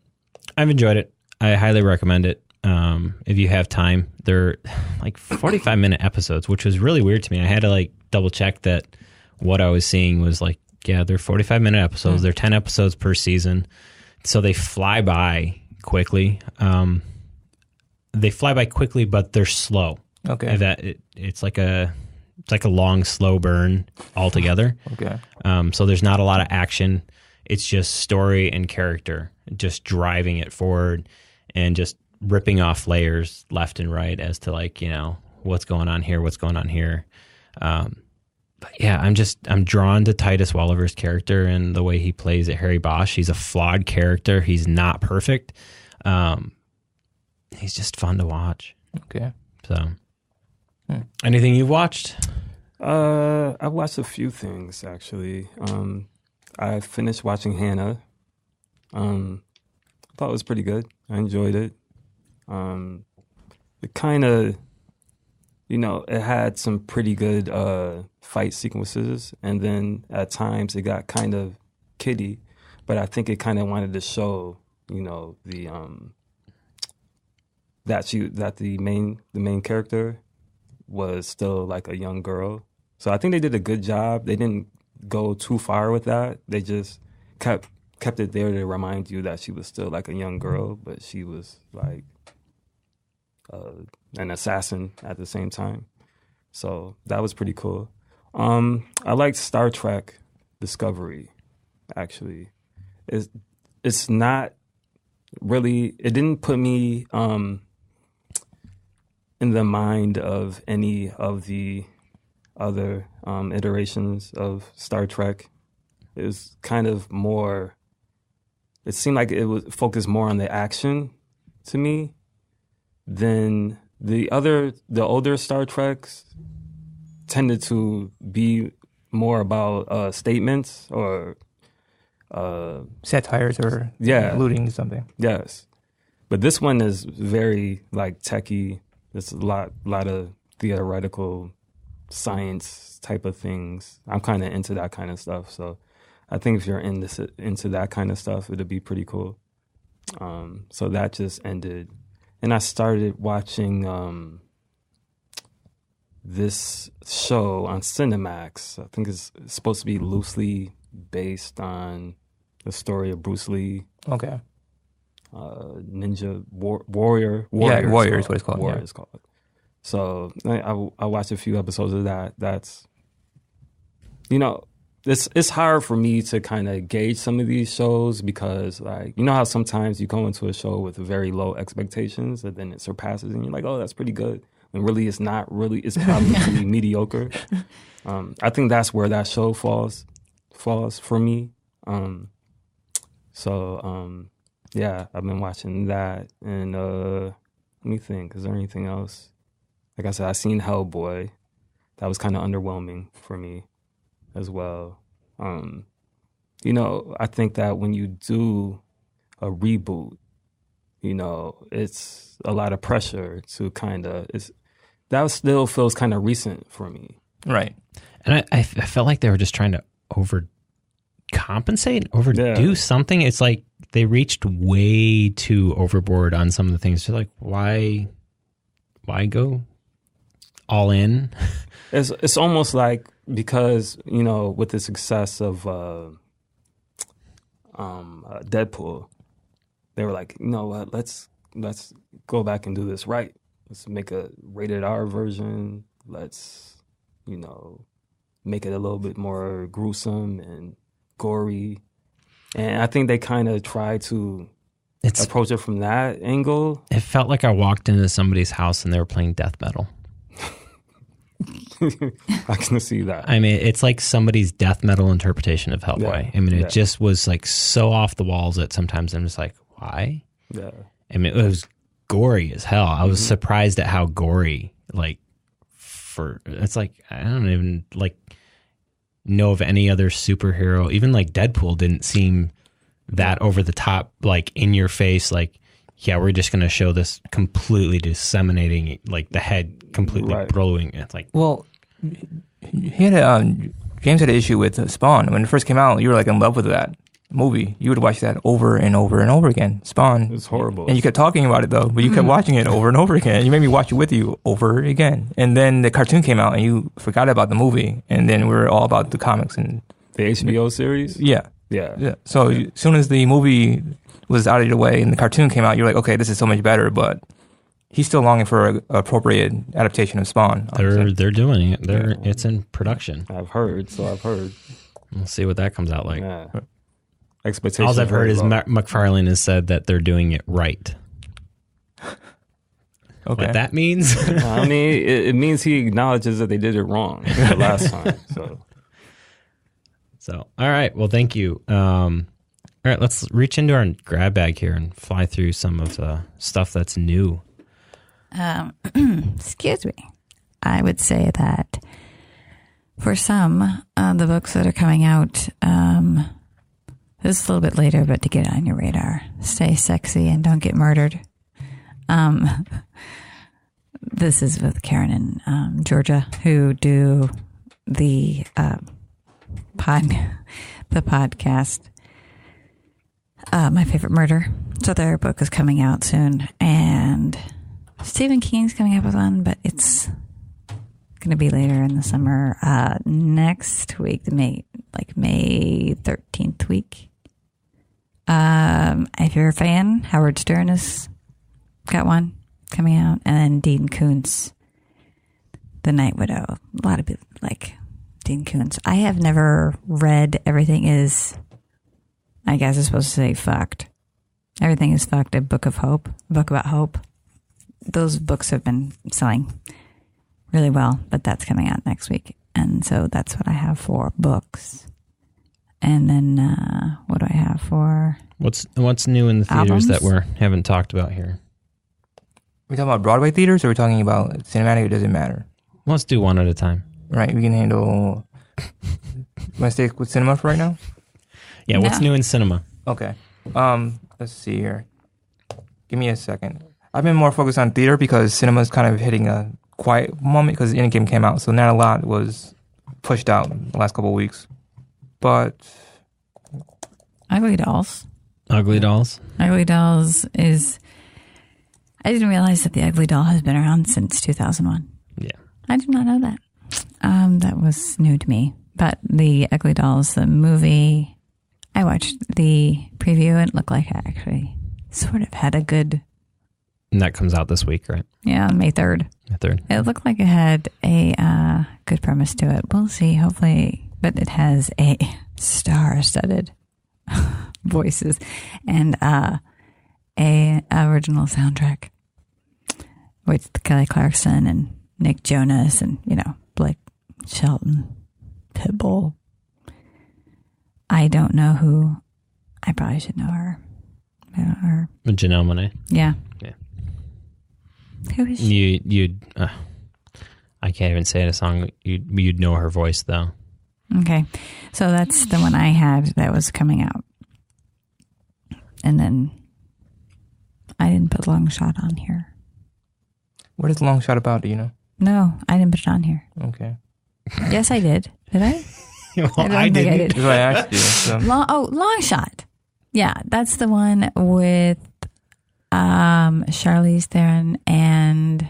Speaker 1: I've enjoyed it. I highly recommend it. If you have time. They're like 45-minute episodes, which was really weird to me. I had to like double check that what I was seeing was like, yeah, they're 45-minute episodes. They're 10 episodes per season. So they fly by quickly. But they're slow.
Speaker 4: Okay.
Speaker 1: It's like a long, slow burn altogether.
Speaker 4: Okay.
Speaker 1: So there's not a lot of action. It's just story and character, just driving it forward and just ripping off layers left and right as to like, what's going on here. But yeah, I'm drawn to Titus Welliver's character and the way he plays at Harry Bosch. He's a flawed character. He's not perfect. He's just fun to watch.
Speaker 4: Okay.
Speaker 1: So anything you've watched?
Speaker 3: I watched a few things actually. I finished watching Hannah. I thought it was pretty good. I enjoyed it. It kind of, it had some pretty good fight sequences, and then at times it got kind of kiddie, but I think it kind of wanted to show, the that the main character was still like a young girl. So I think they did a good job. They didn't go too far with that. They just kept it there to remind you that she was still like a young girl, but she was like an assassin at the same time. So that was pretty cool. I liked Star Trek Discovery, actually. It's not really, it didn't put me in the mind of any of the other iterations of Star Trek. It was kind of more, it seemed like it was focused more on the action to me than the older Star Treks tended to be more about statements or
Speaker 4: satires or alluding to something.
Speaker 3: Yes, but this one is very like techie. There's a lot of theoretical science type of things. I'm kind of into that kind of stuff, so I think if you're into that kind of stuff, it'd be pretty cool. So that just ended, and I started watching this show on Cinemax. I think it's supposed to be loosely based on the story of Bruce Lee.
Speaker 4: Okay.
Speaker 3: Ninja Warrior.
Speaker 4: Yeah, Warrior is what it's called.
Speaker 3: Warrior is called. So I watched a few episodes of that. That's, it's hard for me to kind of gauge some of these shows because, like, you know how sometimes you go into a show with very low expectations and then it surpasses and you're like, oh, that's pretty good. And really, it's not really. It's probably pretty mediocre. I think that's where that show falls for me. Yeah, I've been watching that. And let me think, is there anything else? Like I said, I seen Hellboy. That was kind of underwhelming for me as well. You know, I think that when you do a reboot, you know, it's a lot of pressure to kind of, that still feels kind of recent for me.
Speaker 4: Right.
Speaker 1: And I felt like they were just trying to overdo something. It's like they reached way too overboard on some of the things. So like, why go all in?
Speaker 3: It's almost like, because, you know, with the success of Deadpool, they were like, you know what, let's go back and do this right. Let's make a rated R version. Let's, you know, make it a little bit more gruesome and gory. And I think they kind of try to approach it from that angle.
Speaker 1: It felt like I walked into somebody's house and they were playing death metal.
Speaker 3: I can see that.
Speaker 1: I mean, it's like somebody's death metal interpretation of Hellboy.
Speaker 3: Yeah.
Speaker 1: I mean, it just was like so off the walls that sometimes I'm just like, why?
Speaker 3: Yeah.
Speaker 1: I mean, it was gory as hell. I was surprised at how gory, like, it's like, I don't even like know of any other superhero. Even like Deadpool didn't seem that over the top, like in your face, like, yeah, we're just going to show this completely disseminating, like the head completely blowing. It's like,
Speaker 4: well, James had an issue with Spawn. When it first came out, you were like in love with that movie. You would watch that over and over and over again. Spawn.
Speaker 3: It's horrible.
Speaker 4: And you kept talking about it though, but you kept watching it over and over again. You made me watch it with you over again. And then the cartoon came out and you forgot about the movie. And then we were all about the comics and
Speaker 3: the HBO series?
Speaker 4: Yeah. So as soon as the movie was out of your way and the cartoon came out, you're like, okay, this is so much better, but he's still longing for an appropriate adaptation of Spawn.
Speaker 1: They're doing it. It's in production.
Speaker 3: I've heard.
Speaker 1: We'll see what that comes out like.
Speaker 3: Yeah. Expectations.
Speaker 1: All I've heard is McFarlane has said that they're doing it right.
Speaker 4: Okay.
Speaker 1: What that means?
Speaker 3: I mean, it means he acknowledges that they did it wrong the last time.
Speaker 1: So, all right. Well, thank you. All right, let's reach into our grab bag here and fly through some of the stuff that's new.
Speaker 5: Excuse me. I would say that for some, the books that are coming out, this is a little bit later, but to get on your radar, stay sexy and don't get murdered. This is with Karen and Georgia, who do the podcast. My Favorite Murder. So their book is coming out soon, and Stephen King's coming up with one, but it's going to be later in the summer. Next week, May 13th week. If you're a fan, Howard Stern has got one coming out, and then Dean Koontz, The Night Widow. A lot of people like Dean Koontz. I have never read Everything Is, I guess it's supposed to say fucked. Everything Is Fucked, a book of hope, a book about hope. Those books have been selling really well, but that's coming out next week. And so that's what I have for books. And then what do I have for
Speaker 1: What's new in the theaters that we haven't talked about here?
Speaker 4: Are we talking about Broadway theaters or are we talking about cinematic? It doesn't matter.
Speaker 1: Let's do one at a time.
Speaker 4: Right, we can handle... Want to stay with cinema for right now?
Speaker 1: Yeah, what's new in cinema?
Speaker 4: Okay. Let's see here. Give me a second. I've been more focused on theater because cinema is kind of hitting a quiet moment because Endgame came out, so not a lot was pushed out the last couple of weeks. But
Speaker 5: Ugly Dolls.
Speaker 1: Ugly Dolls
Speaker 5: is... I didn't realize that the Ugly Doll has been around since 2001.
Speaker 1: Yeah.
Speaker 5: I did not know that. That was new to me. But the Ugly Dolls, the movie, I watched the preview and it looked like I actually sort of had a good...
Speaker 1: And that comes out this week, right?
Speaker 5: Yeah, May 3rd.
Speaker 1: May 3rd.
Speaker 5: It looked like it had a good premise to it. We'll see. Hopefully but it has a star-studded voices and a original soundtrack with Kelly Clarkson and Nick Jonas and, Blake Shelton, Pitbull. I don't know who. I probably should know her. I don't know her.
Speaker 1: Janelle Monáe.
Speaker 5: Yeah.
Speaker 1: Yeah.
Speaker 5: Who is she?
Speaker 1: You'd I can't even say it a song. You'd know her voice though.
Speaker 5: Okay. So that's the one I had that was coming out. And then I didn't put Long Shot on here.
Speaker 4: What is Long Shot about? Do you know?
Speaker 5: No, I didn't put it on here.
Speaker 4: Okay.
Speaker 5: Yes, I did. Did I?
Speaker 1: Well,
Speaker 5: I didn't.
Speaker 4: That's what I asked you. So.
Speaker 5: Long Shot. Yeah, that's the one with Charlize Theron and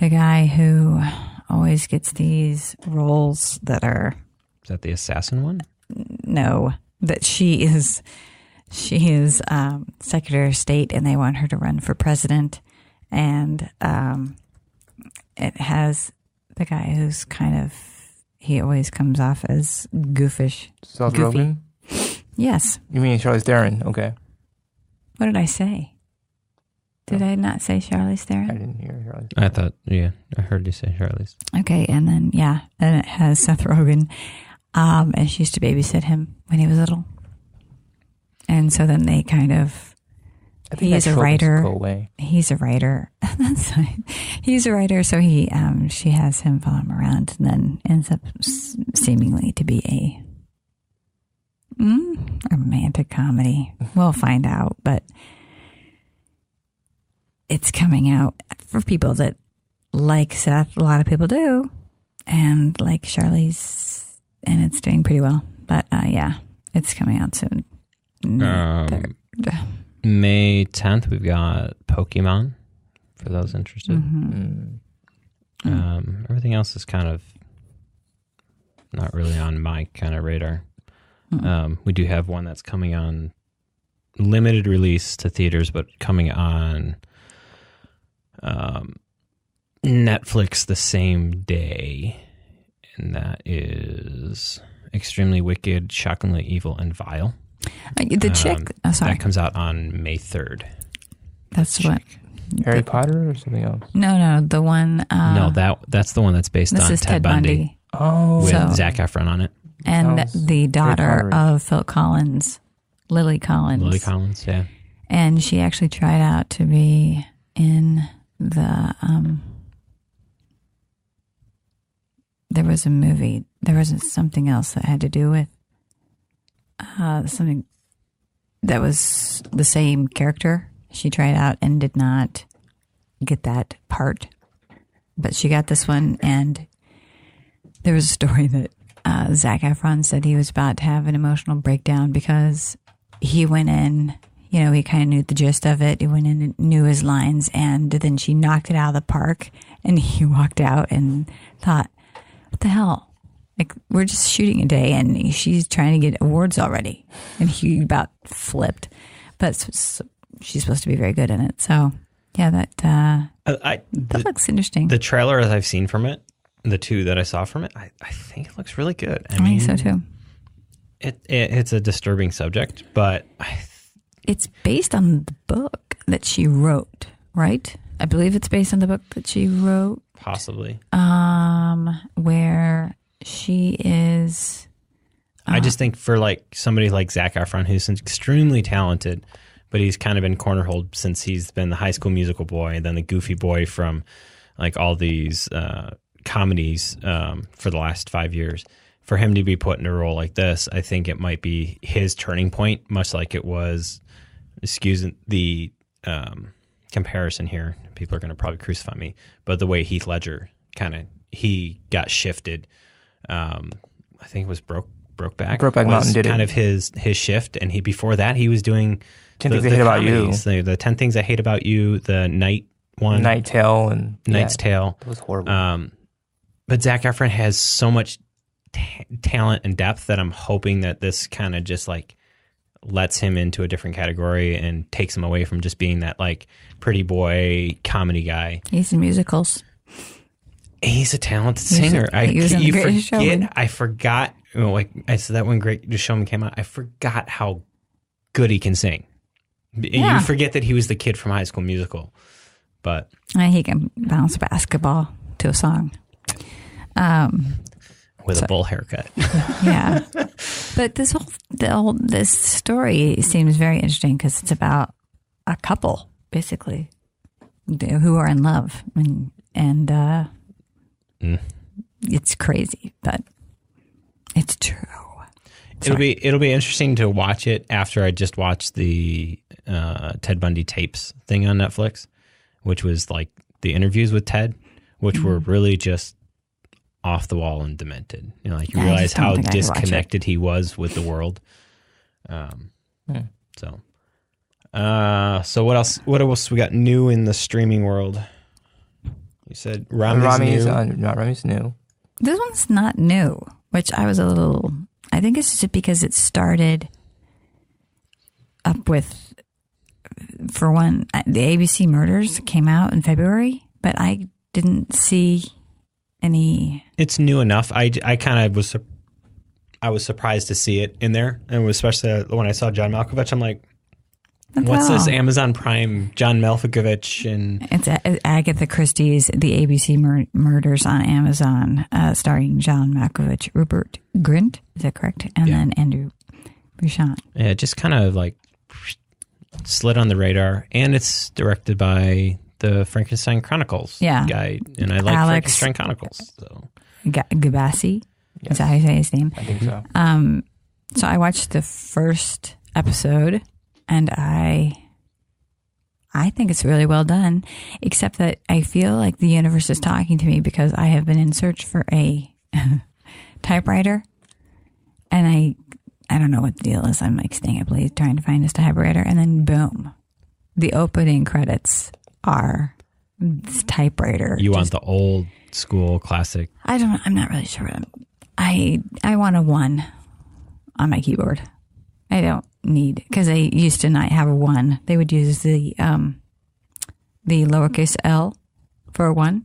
Speaker 5: the guy who always gets these roles that are...
Speaker 1: Is that the assassin one?
Speaker 5: No, that she is Secretary of State and they want her to run for president. And it has the guy who's kind of... He always comes off as goofish.
Speaker 4: Seth Rogen?
Speaker 5: Yes.
Speaker 4: You mean Charlize Theron? Okay.
Speaker 5: What did I say? Did I not say Charlize Theron?
Speaker 4: I didn't hear Charlize.
Speaker 1: I thought, I heard you say Charlize.
Speaker 5: Okay, and then, and it has Seth Rogen. And she used to babysit him when he was little. And so then they kind of... He is a writer. He's a writer. That's fine. He's a writer, so she has him follow him around, and then ends up seemingly to be a romantic comedy. We'll find out, but it's coming out for people that like Seth. A lot of people do, and like Charlize, and it's doing pretty well. But it's coming out soon.
Speaker 1: May 10th, we've got Pokemon, for those interested. Everything else is kind of not really on my kind of radar. We do have one that's coming on limited release to theaters, but coming on Netflix the same day, and that is Extremely Wicked, Shockingly Evil, and Vile.
Speaker 5: The chick, sorry.
Speaker 1: That comes out on May 3rd.
Speaker 5: That's what.
Speaker 4: Harry Potter or something else?
Speaker 5: No, the one.
Speaker 1: No, that's the one that's based on Ted Bundy.
Speaker 4: Oh,
Speaker 1: with Zac Efron on it,
Speaker 5: and the daughter of Phil Collins, Lily Collins.
Speaker 1: Lily Collins, yeah.
Speaker 5: And she actually tried out to be in the. There was a movie. There was something else that had to do with. Something that was the same character. She tried out and did not get that part, but she got this one. And there was a story that Zac Efron said he was about to have an emotional breakdown because he went in, he kind of knew the gist of it. He went in and knew his lines, and then she knocked it out of the park, and he walked out and thought, what the hell? Like, we're just shooting a day, and she's trying to get awards already. And he about flipped. But she's supposed to be very good in it. So, yeah, that looks interesting.
Speaker 1: The trailer that I've seen from it, the two that I saw from it, I think it looks really good.
Speaker 5: I think so, too.
Speaker 1: It's a disturbing subject, but...
Speaker 5: It's based on the book that she wrote, right? I believe it's based on the book that she wrote.
Speaker 1: Possibly.
Speaker 5: Where... She is.
Speaker 1: I just think for somebody like Zac Efron, who's extremely talented, but he's kind of been cornerholed since he's been the High School Musical boy and then the goofy boy from all these comedies for the last 5 years. For him to be put in a role like this, I think it might be his turning point, much like it was. Excuse the comparison here. People are going to probably crucify me, but the way Heath Ledger he got shifted. I think it was Brokeback
Speaker 4: Mountain did
Speaker 1: kind
Speaker 4: it.
Speaker 1: of his shift, and before that he was doing
Speaker 4: 10 Things I Hate About You,
Speaker 1: the 10 Things I Hate About You, the Night one,
Speaker 4: Knight's Tale, and
Speaker 1: Knight's Tale.
Speaker 4: It was horrible.
Speaker 1: But Zac Efron has so much talent and depth that I'm hoping that this kind of just lets him into a different category and takes him away from just being that pretty boy comedy guy.
Speaker 5: He's in musicals.
Speaker 1: He's a talented singer. I forgot. Like I said that when Greatest Showman came out, I forgot how good he can sing. Yeah. You forget that he was the kid from High School Musical, but
Speaker 5: he can bounce a basketball to a song
Speaker 1: with a bowl haircut.
Speaker 5: Yeah, but this story seems very interesting because it's about a couple basically who are in love, and it's crazy, but it's true.
Speaker 1: It'll be interesting to watch it after I just watched the Ted Bundy tapes thing on Netflix, which was like the interviews with Ted, which were really just off the wall and demented. You know, like you realize how disconnected he was with the world. So what else? What else we got new in the streaming world? You said
Speaker 4: Ramy's new.
Speaker 5: This one's not new, which I was a little. I think it's just because it started up with, for one, the ABC Murders came out in February, but I didn't see any.
Speaker 1: It's new enough. I kind of was surprised to see it in there, and especially when I saw John Malkovich, I'm like, what's this Amazon Prime John Malkovich? And
Speaker 5: it's Agatha Christie's The ABC Murders on Amazon, starring John Malkovich, Rupert Grint, is that correct? And then Andrew Bouchon. Yeah,
Speaker 1: it just kind of like slid on the radar, and it's directed by the Frankenstein Chronicles guy, and I like Frankenstein Chronicles. So
Speaker 5: Gabassi, is that how you say his name?
Speaker 4: I think so.
Speaker 5: So I watched the first episode. And I think it's really well done, except that I feel like the universe is talking to me because I have been in search for a typewriter, and I don't know what the deal is. I'm like staying up late trying to find this typewriter, and then boom, the opening credits are this typewriter.
Speaker 1: You want the old school classic?
Speaker 5: I'm not really sure. I want a 1 on my keyboard. I don't need, because they used to not have a 1. They would use the lowercase l for a 1,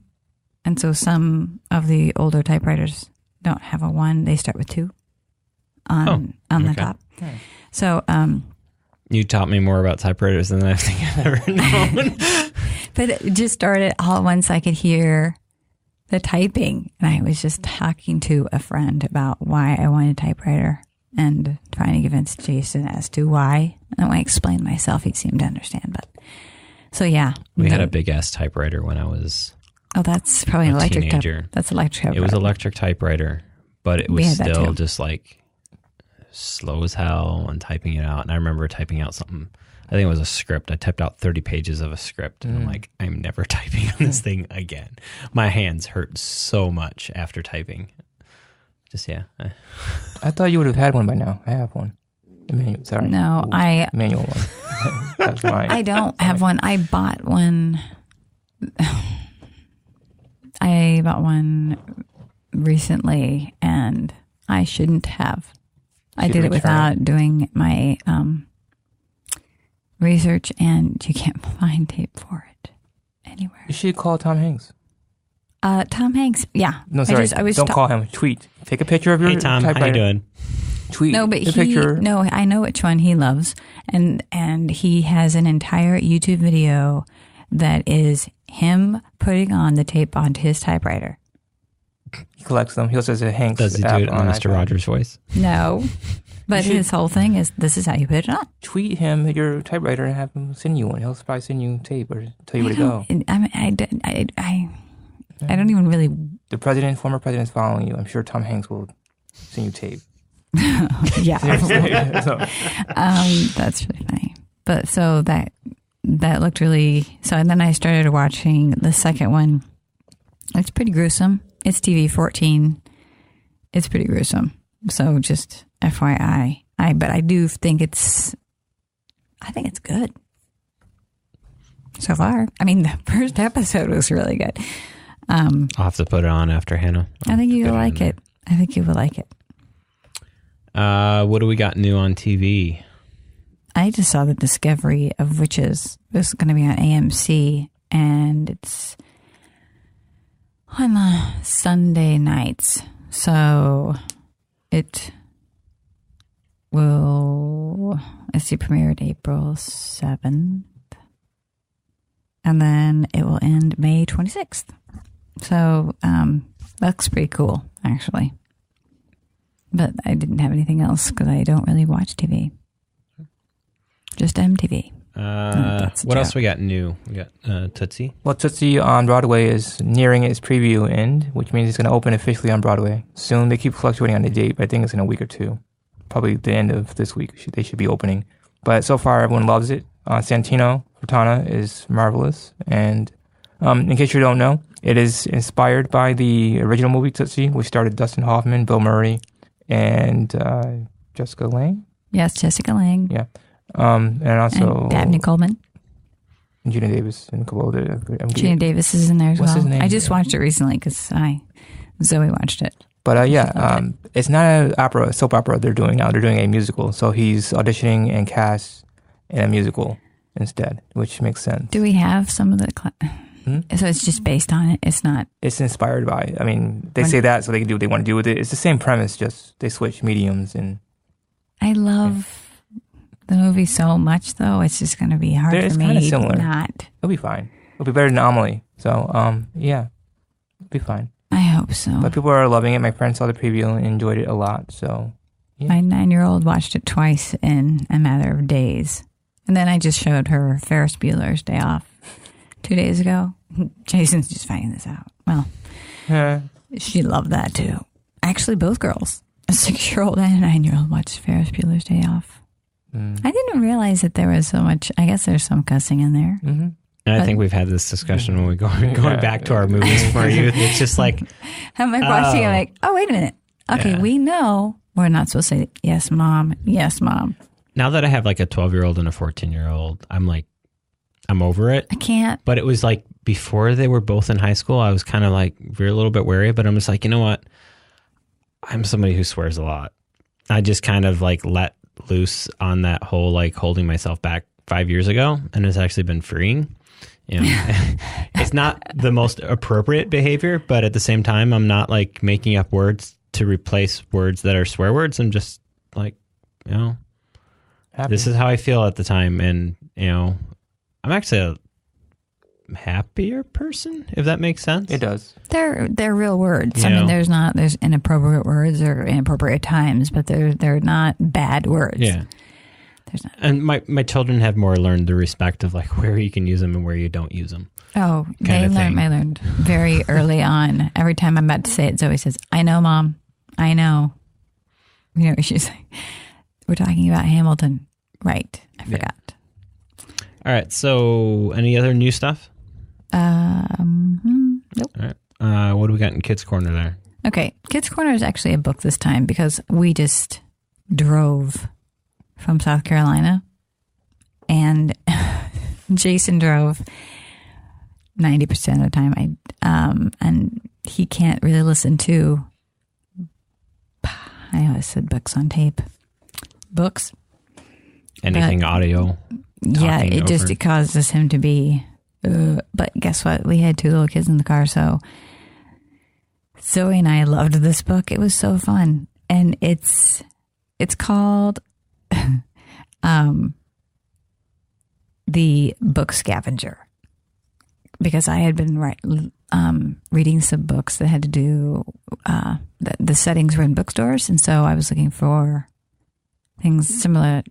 Speaker 5: and so some of the older typewriters don't have a 1. They start with 2 on the top. Okay. So
Speaker 1: you taught me more about typewriters than I think I've ever known.
Speaker 5: But it just started all at once. I could hear the typing, and I was just talking to a friend about why I wanted a typewriter, and trying to convince Jason as to why. And when I explained myself, he seemed to understand. But so yeah,
Speaker 1: we had a big ass typewriter when I was.
Speaker 5: Oh, that's probably an electric typewriter. That's electric typewriter.
Speaker 1: It was electric typewriter, but it was still just like slow as hell and typing it out. And I remember typing out something. I think it was a script. I typed out 30 pages of a script, and I'm like, I'm never typing on this thing again. My hands hurt so much after typing. Just
Speaker 4: I thought you would have had one by now. I have one. Manual one. That's mine.
Speaker 5: I don't have one. I bought one. I bought one recently, and I shouldn't have. I did it without doing my research, and you can't find tape for it anywhere.
Speaker 4: You should call Tom Hanks.
Speaker 5: Tom Hanks, yeah.
Speaker 4: No, sorry. Don't call him. Tweet. Take a picture of your
Speaker 1: Tom,
Speaker 4: typewriter.
Speaker 1: How you doing?
Speaker 4: Tweet.
Speaker 5: No, but I know which one he loves, and he has an entire YouTube video that is him putting on the tape onto his typewriter.
Speaker 4: He collects them. He also has a Hanks.
Speaker 1: Does he do it on Mr. Rogers' voice?
Speaker 5: No, but his whole thing is this is how you put it on.
Speaker 4: Tweet him your typewriter and have him send you one. He'll probably send you tape or tell you where to go.
Speaker 5: I don't even really.
Speaker 4: The former president's following you. I'm sure Tom Hanks will send you tape.
Speaker 5: Yeah. That's really funny. But so that looked really. So and then I started watching the second one. It's pretty gruesome. It's TV 14. It's pretty gruesome. So just FYI. But I do think it's good. So far. I mean, the first episode was really good.
Speaker 1: I'll have to put it on after Hannah.
Speaker 5: I think you will like it. I think you will like it.
Speaker 1: What do we got new on TV?
Speaker 5: I just saw the Discovery of Witches. This is going to be on AMC, and it's on Sunday nights. So it will, let's see, premiered April 7th. And then it will end May 26th. So that's pretty cool, actually. But I didn't have anything else because I don't really watch TV. Just MTV.
Speaker 1: What else we got new? We got Tootsie.
Speaker 4: Well, Tootsie on Broadway is nearing its preview end, which means it's going to open officially on Broadway soon. They keep fluctuating on the date, but I think it's in a week or two. Probably the end of this week, they should be opening. But so far, everyone loves it. Santino Fontana is marvelous. And in case you don't know, it is inspired by the original movie Tootsie, which starred Dustin Hoffman, Bill Murray, and Jessica Lange.
Speaker 5: Yes, Jessica Lange.
Speaker 4: Yeah. And also...
Speaker 5: And Dabney Coleman.
Speaker 4: And Gina Davis and a couple other...
Speaker 5: Gina Davis is in there as
Speaker 4: What's
Speaker 5: well.
Speaker 4: his name?
Speaker 5: I just watched it recently because Zoe watched it.
Speaker 4: But it's not a soap opera they're doing now. They're doing a musical. So he's auditioning and cast in a musical instead, which makes sense.
Speaker 5: Do we have some of the... So it's just based on it? It's not...
Speaker 4: It's inspired by... I mean, they say that so they can do what they want to do with it. It's the same premise, just they switch mediums and...
Speaker 5: I love... the movie so much, though, it's just going to be hard for me to not.
Speaker 4: It'll be fine. It'll be better than Amelie. So, yeah, it'll be fine.
Speaker 5: I hope so.
Speaker 4: But people are loving it. My friend saw the preview and enjoyed it a lot. So, yeah.
Speaker 5: My 9-year-old watched it twice in a matter of days. And then I just showed her Ferris Bueller's Day Off 2 days ago. Jason's just finding this out. Well, she loved that, too. Actually, both girls, a 6-year-old and a 9-year-old, watched Ferris Bueller's Day Off. I didn't realize that there was so much. I guess there's some cussing in there.
Speaker 1: Mm-hmm. And I think we've had this discussion when we going back to our movies for youth. It's just like,
Speaker 5: am I watching? I'm like, oh, wait a minute. Okay, we know we're not supposed to say yes, mom. Yes, mom.
Speaker 1: Now that I have like a 12-year-old and a 14-year-old, I'm like, I'm over it.
Speaker 5: I can't.
Speaker 1: But it was like before they were both in high school, I was kind of like, we're a little bit wary. But I'm just like, you know what? I'm somebody who swears a lot. I just kind of like let loose on that whole like holding myself back 5 years ago, and it's actually been freeing. You know, it's not the most appropriate behavior, but at the same time, I'm not like making up words to replace words that are swear words. I'm just like, you know, this is how I feel at the time, and you know, I'm actually a happier person, if that makes sense.
Speaker 4: It does.
Speaker 5: They're real words.
Speaker 1: You
Speaker 5: I mean,
Speaker 1: know?
Speaker 5: there's inappropriate words or inappropriate times, but they're not bad words.
Speaker 1: Yeah.
Speaker 5: There's not.
Speaker 1: And my children have more learned the respect of like where you can use them and where you don't use them.
Speaker 5: Oh, I learned very early on. Every time I'm about to say it, Zoe says, "I know, Mom. I know." You know, she's like, "We're talking about Hamilton." Right. I forgot.
Speaker 1: All right. So any other new stuff?
Speaker 5: Nope.
Speaker 1: All right. What do we got in Kids Corner there?
Speaker 5: Okay. Kids Corner is actually a book this time because we just drove from South Carolina and Jason drove 90% of the time. And he can't really listen to, I always said books on tape. Books.
Speaker 1: Anything audio.
Speaker 5: Yeah, it causes him to be, but guess what? We had 2 little kids in the car, so Zoe and I loved this book. It was so fun. And it's called The Book Scavenger, because I had been reading some books that had to do, the settings were in bookstores, and so I was looking for things similar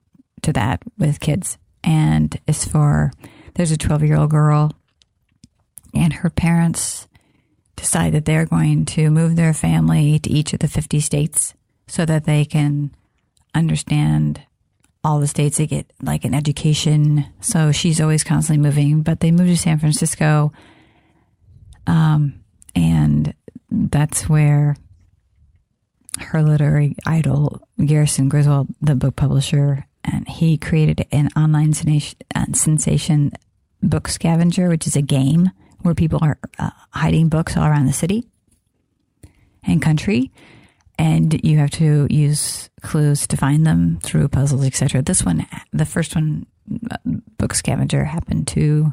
Speaker 5: to that with kids. And it's there's a 12-year-old girl, and her parents decide that they're going to move their family to each of the 50 states so that they can understand all the states. They get like an education. So she's always constantly moving, but they move to San Francisco. And that's where her literary idol, Garrison Griswold, the book publisher, and he created an online sensation, Book Scavenger, which is a game where people are hiding books all around the city and country, and you have to use clues to find them through puzzles, etc. This one, the first one, Book Scavenger, happened to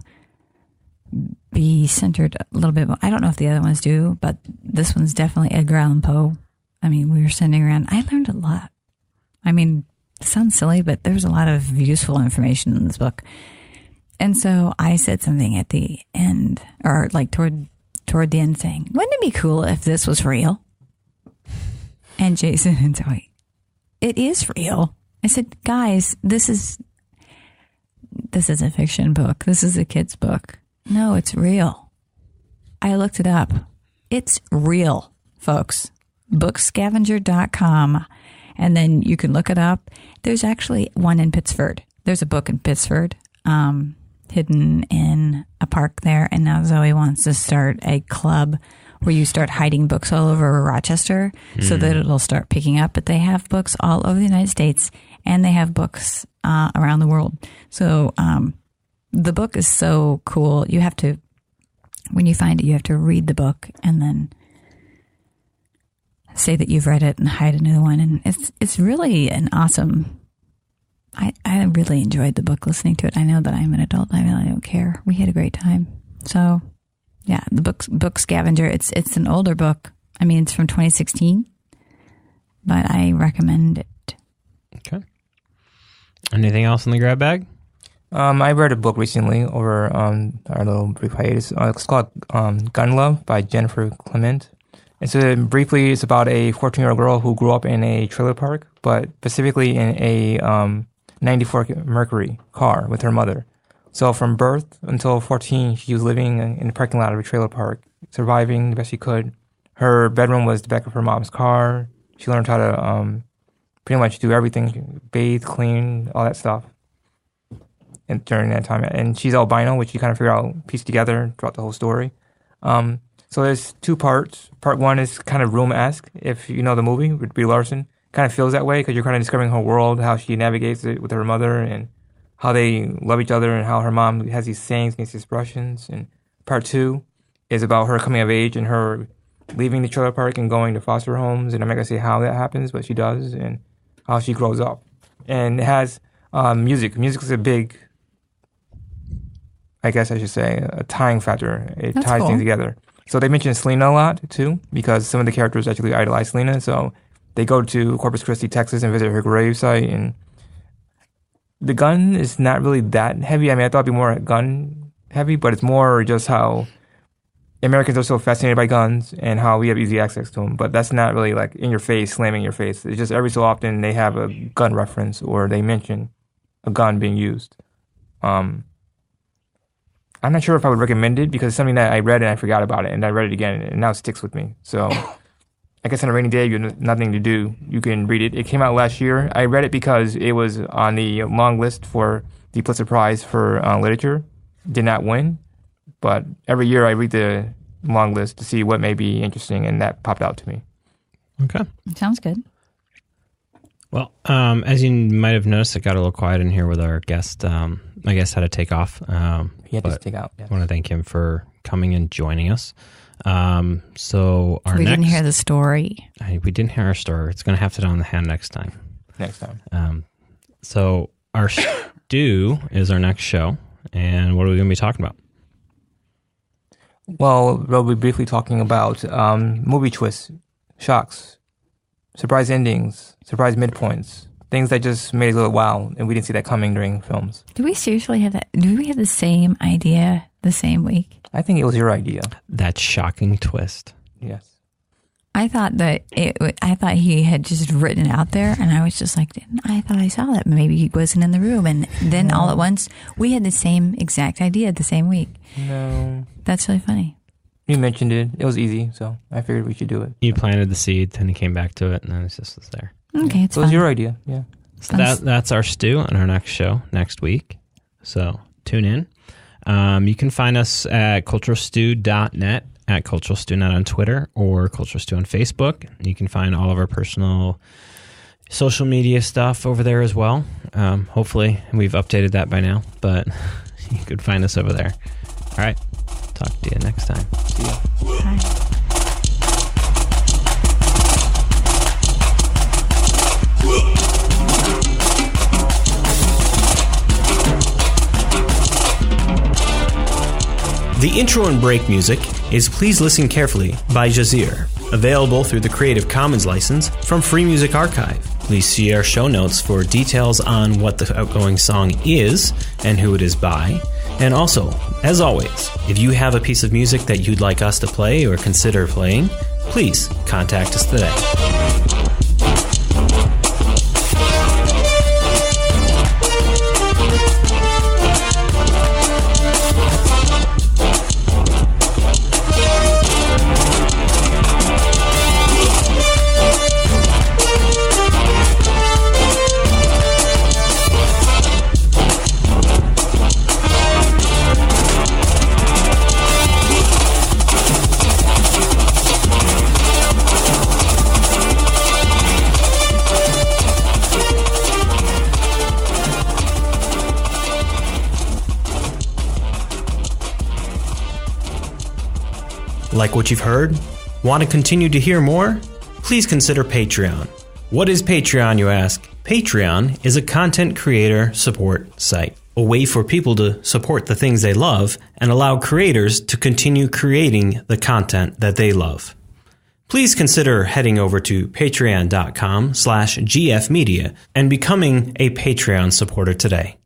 Speaker 5: be centered a little bit more. I don't know if the other ones do, but this one's definitely Edgar Allan Poe. I mean, we were sitting around. I learned a lot. I mean, it sounds silly, but there's a lot of useful information in this book. And so I said something at the end, or like toward the end, saying, wouldn't it be cool if this was real? And Jason and Zoe, it is real. I said, guys, this is a fiction book. This is a kid's book. No, it's real. I looked it up. It's real, folks. Bookscavenger.com. And then you can look it up. There's actually one in Pittsford. There's a book in Pittsford, hidden in a park there. And now Zoe wants to start a club where you start hiding books all over Rochester so that it'll start picking up. But they have books all over the United States, and they have books around the world. So the book is so cool. You have to, when you find it, you have to read the book and then say that you've read it and hide a new one. And it's really an awesome, I really enjoyed the book listening to it. I know that I'm an adult. I really don't care. We had a great time. So yeah, the book Scavenger, it's an older book. I mean, it's from 2016, but I recommend it. Okay.
Speaker 1: Anything else in the grab bag?
Speaker 4: I read a book recently over our little brief hiatus. It's called Gun Love by Jennifer Clement. And so briefly, it's about a 14-year-old girl who grew up in a trailer park, but specifically in a 94 Mercury car with her mother. So from birth until 14, she was living in the parking lot of a trailer park, surviving the best she could. Her bedroom was the back of her mom's car. She learned how to pretty much do everything, bathe, clean, all that stuff. And during that time, and she's albino, which you kind of figure out, piece together throughout the whole story. So there's two parts. Part one is kind of Room-esque, if you know the movie with Brie Larson. Kind of feels that way because you're kind of discovering her world, how she navigates it with her mother, and how they love each other, and how her mom has these sayings, these expressions. And part two is about her coming of age and her leaving the trailer park and going to foster homes. And I'm not going to say how that happens, but she does, and how she grows up. And it has music. Music is a big, I guess I should say, a tying factor. It That's ties cool. things together. So they mention Selena a lot, too, because some of the characters actually idolize Selena. So they go to Corpus Christi, Texas, and visit her gravesite. And the gun is not really that heavy. I mean, I thought it'd be more gun heavy, but it's more just how Americans are so fascinated by guns and how we have easy access to them. But that's not really like in your face, slamming your face. It's just every so often they have a gun reference or they mention a gun being used. I'm not sure if I would recommend it because it's something that I read and I forgot about it, and I read it again, and now it sticks with me. So I guess on a rainy day, you have nothing to do, you can read it. It came out last year. I read it because it was on the long list for the Pulitzer Prize for literature. Did not win, but every year I read the long list to see what may be interesting, and that popped out to me.
Speaker 1: Okay.
Speaker 5: Sounds good.
Speaker 1: Well, as you might have noticed, it got a little quiet in here with our guest. My guest had to take off.
Speaker 4: He had to take out.
Speaker 1: I want to thank him for coming and joining us. So
Speaker 5: we didn't hear the story.
Speaker 1: We didn't hear our story. It's going to have to do on the hand next time. So our stew is our next show, and what are we going to be talking about?
Speaker 4: Well, we'll be briefly talking about movie twists, shocks, surprise endings, surprise midpoints, things that just made us a little wow, and we didn't see that coming during films.
Speaker 5: Do we seriously have that? Do we have the same idea the same week?
Speaker 4: I think it was your idea.
Speaker 1: That shocking twist.
Speaker 4: Yes.
Speaker 5: I thought he had just written it out there, and I was just like, I thought I saw that. Maybe he wasn't in the room, and then all at once, we had the same exact idea the same week.
Speaker 4: No.
Speaker 5: That's really funny.
Speaker 4: You mentioned it. It was easy, so I figured we should do it.
Speaker 1: You planted the seed, then he came back to it, and then it just was there.
Speaker 5: Okay, it's
Speaker 4: fun. It was your idea, yeah.
Speaker 1: So that's our stew on our next show next week. So tune in. You can find us at culturalstew.net, at culturalstewnet on Twitter, or Cultural Stew on Facebook. You can find all of our personal social media stuff over there as well. Hopefully, we've updated that by now, but you could find us over there. All right. Talk to you next time. See ya.
Speaker 5: Bye.
Speaker 1: The intro and break music is Please Listen Carefully by Jahzzar, available through the Creative Commons license from Free Music Archive. Please see our show notes for details on what the outgoing song is and who it is by. And also, as always, if you have a piece of music that you'd like us to play or consider playing, please contact us today. Like what you've heard? Want to continue to hear more? Please consider Patreon. What is Patreon, you ask? Patreon is a content creator support site, a way for people to support the things they love and allow creators to continue creating the content that they love. Please consider heading over to patreon.com/GFMedia and becoming a Patreon supporter today.